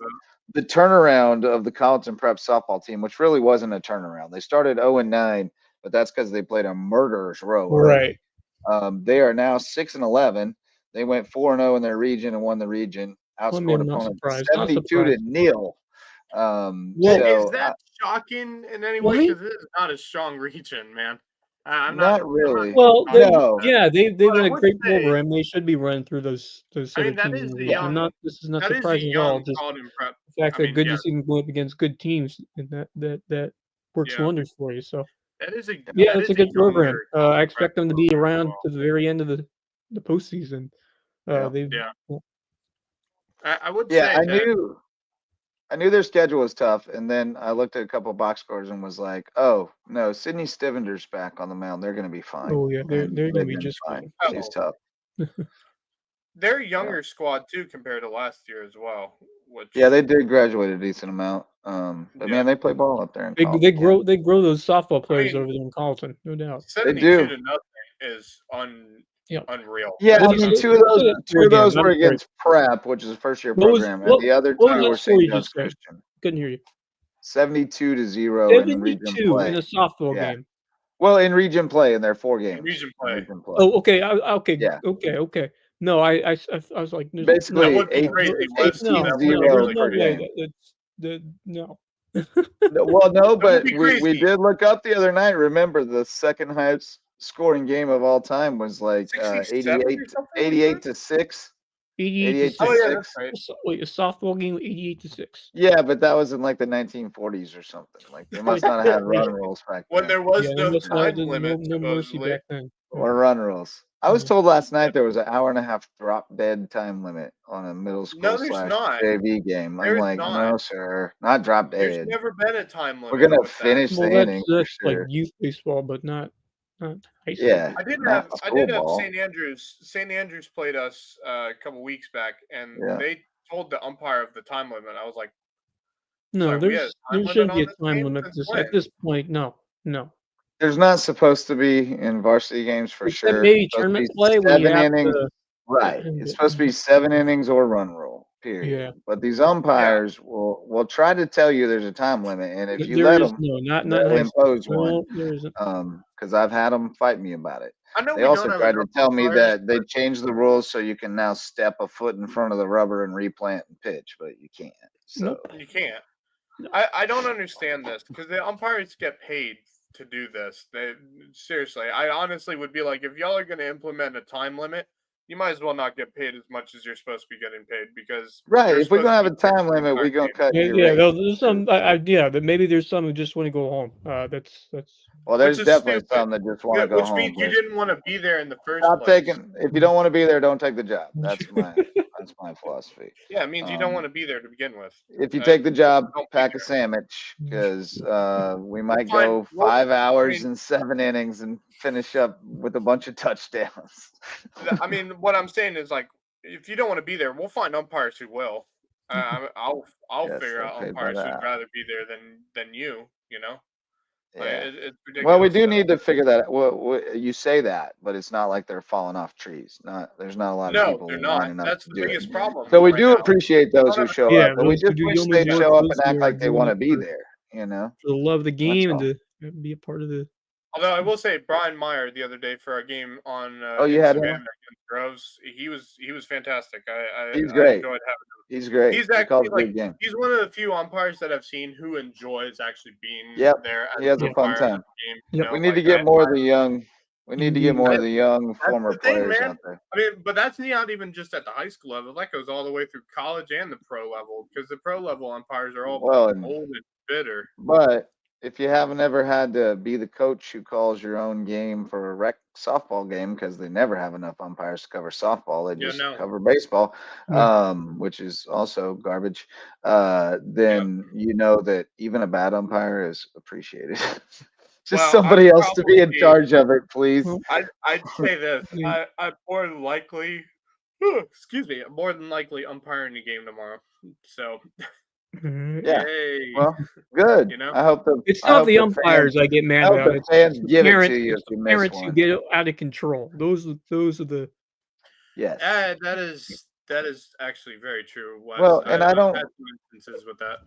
the turnaround of the Colleton Prep softball team, which really wasn't a turnaround. They started 0-9, but that's because they played a murderer's row. Right. They are now 6-11. They went 4-0 in their region and won the region. Outscored opponents 72-0. Is that shocking in any way? Because this is not a strong region, man. I'm not really. Well, they've been a great program. They should be running through those. This is not surprising at all. Just the fact that Goodness even going up against good teams, and that works wonders for you. So it's a good program. I expect them to be around to the very end of the postseason. I would say I knew their schedule was tough, and then I looked at a couple of box scores and was like, "Oh no, Sidney Stivender's back on the mound. They're going to be fine." Oh yeah, they're going to be just fine. He's tough. They're a younger squad too compared to last year as well. They did graduate a decent amount. But man, they play ball up there. They grow those softball players over there in Carleton, no doubt. 72-0 is unreal. Yeah, I mean, two of those were against Prep, which is a first-year program, and the other two were St. John's Christian. Couldn't hear you. 72-0 in region play. In a softball game. Well, in region play, in their 4 games. Region play. Oh, okay. Okay. No, I was like, basically 18-0 per game. No. Well, no, but we did look up the other night. Remember, the second highest scoring game of all time was like 88 to 6. 88 to 6. Right. Wait, a softball game 88-6. Yeah, but that was in like the 1940s or something. Like they must not have had run rules back then. When there was no time limit, no mercy back then. Or run rules. I was told last night there was an 1.5-hour drop dead time limit on a middle school /JV game. I'm like, no, sir, not drop dead. There's never been a time limit. We're gonna finish the inning. That's like youth baseball, but not high school. Yeah, I did have St. Andrews. St. Andrews played us a couple weeks back, and they told the umpire of the time limit. I was like, no, there shouldn't be a time limit at this point. No. There's not supposed to be in varsity games for sure. Maybe tournament play when you have to, right. It's supposed to be 7 innings or run rule. Period. Yeah. But these umpires will try to tell you there's a time limit, and if you let them, they'll impose one. Because I've had them fight me about it. They also tried to tell me that they changed the rules so you can now step a foot in front of the rubber and replant and pitch, but you can't. So you can't. I don't understand this because the umpires get paid to do this. Seriously, I honestly would be like, if y'all are going to implement a time limit, you might as well not get paid as much as you're supposed to be getting paid because if we're gonna have a time limit, we're gonna cut. There's some. That maybe there's some who just want to go home. That's Well, there's definitely some that just want to go home. Which means you didn't want to be there in the first Stop place. if you don't want to be there, don't take the job. That's my philosophy. Yeah, it means you don't want to be there to begin with. If you take the job, pack a sandwich, because we might go 5 hours and 7 innings and finish up with a bunch of touchdowns. I mean, what I'm saying is, like, if you don't want to be there, we'll find umpires who will. I'll figure out umpires who'd rather be there than you. You know. Yeah. It's ridiculous. Well, we do need to figure that out. Well, you say that, but it's not like they're falling off trees. There's not a lot of people. No, they're not. That's the biggest problem. So we do appreciate those who show up, but we just wish they'd show up and act like they want to be there. You know, to love the game and to be a part of the. Although I will say, Brian Meyer the other day for our game on you had him against Groves, he was fantastic. He's great. I enjoyed having him. He's great. He's actually he's one of the few umpires that I've seen who enjoys actually being there. He has a fun time. Game. We need to get more of the young. We need to get more of the young former players out there. I mean, but that's not even just at the high school level. That goes all the way through college and the pro level, because the pro level umpires are all old and bitter. But if you haven't ever had to be the coach who calls your own game for a rec softball game, because they never have enough umpires to cover softball, they just cover baseball, which is also garbage, then you know that even a bad umpire is appreciated. Just somebody else to be in charge of it, please. I'd say this. I'm more than likely, more than likely umpiring the game tomorrow. So... Yeah. Well, good. You know? I hope it's not the umpires I get mad about. It's fans give it to you. Parents who get out of control. Those are the. Yes. That is actually very true. Wes. Well, and I don't had some instances with that.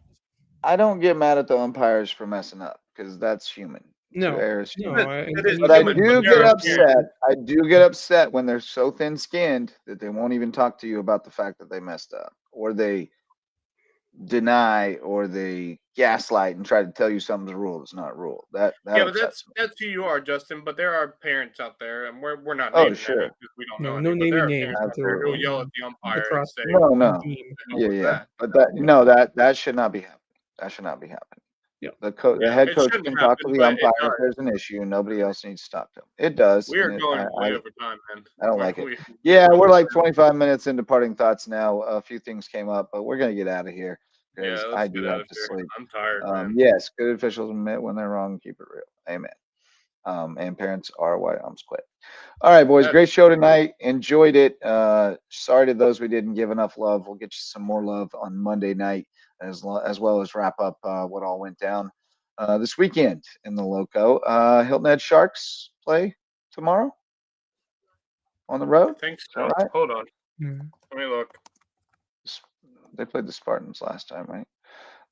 I don't get mad at the umpires for messing up, because that's human. No, but I do get upset. I do get upset when they're so thin-skinned that they won't even talk to you about the fact that they messed up, or they deny, or they gaslight and try to tell you something's a rule that's not a rule. But that's who you are, Justin. But there are parents out there, and we're not naming them because we don't know. No naming names. Who yell at the umpire and say, "No, yeah." But that should not be happening. That should not be happening. Yeah. The head coach can talk to the umpire if there's an issue, and nobody else needs to talk to him. It does. We are going way over time, man. I don't like it. Yeah, we're like 25 minutes into parting thoughts now. A few things came up, but we're gonna get out of here. Yeah, I do have to sleep. I'm tired. Man. Yes, good officials admit when they're wrong, keep it real. Amen. And parents are why umps quit. All right, boys, great show tonight. Enjoyed it. Sorry to those we didn't give enough love. We'll get you some more love on Monday night, as well as wrap up what all went down this weekend in the Lowco. Hilton Head Sharks play tomorrow on the road. I think so. Right? Hold on. Let me look. They played the Spartans last time, right?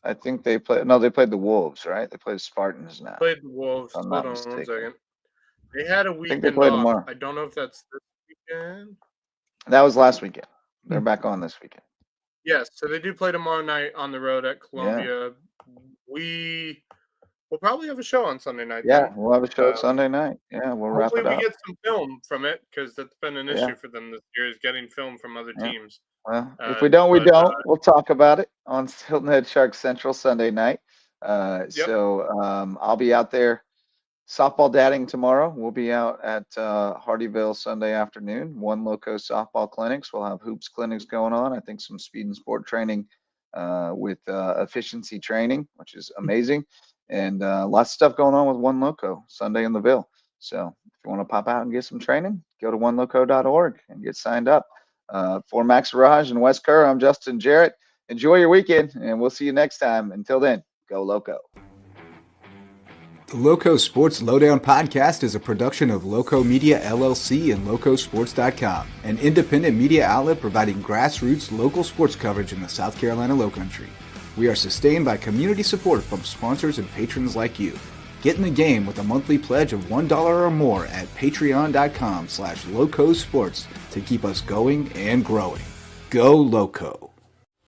I think they played. No, they played the Wolves, right? They played the Spartans now. Played the Wolves. Hold on 1 second. They had a weekend they played off. Tomorrow. I don't know if that's this weekend. That was last weekend. They're back on this weekend. Yes, so they do play tomorrow night on the road at Columbia. Yeah. We'll probably have a show on Sunday night. Yeah, we'll have a show Sunday night. Yeah, we'll wrap it up. Hopefully we get some film from it, because that's been an issue for them this year, is getting film from other teams. Well, if we don't, we don't. We'll talk about it on Hilton Head Sharks Central Sunday night. So I'll be out there softball dadding tomorrow. We'll be out at Hardyville Sunday afternoon. One Lowco softball clinics. We'll have hoops clinics going on. I think some speed and sport training with efficiency training, which is amazing. And lots of stuff going on with One Lowco Sunday in the Ville. So if you want to pop out and get some training, go to oneloco.org and get signed up. For Max Arraj and Wes Kerr, I'm Justin Jarrett. Enjoy your weekend, and we'll see you next time. Until then, go Lowco. The LowcoSports Lowdown podcast is a production of Lowco Media LLC and LowcoSports.com, an independent media outlet providing grassroots local sports coverage in the South Carolina Lowcountry. We are sustained by community support from sponsors and patrons like you. Get in the game with a monthly pledge of $1 or more at patreon.com/LowcoSports to keep us going and growing. Go Lowco.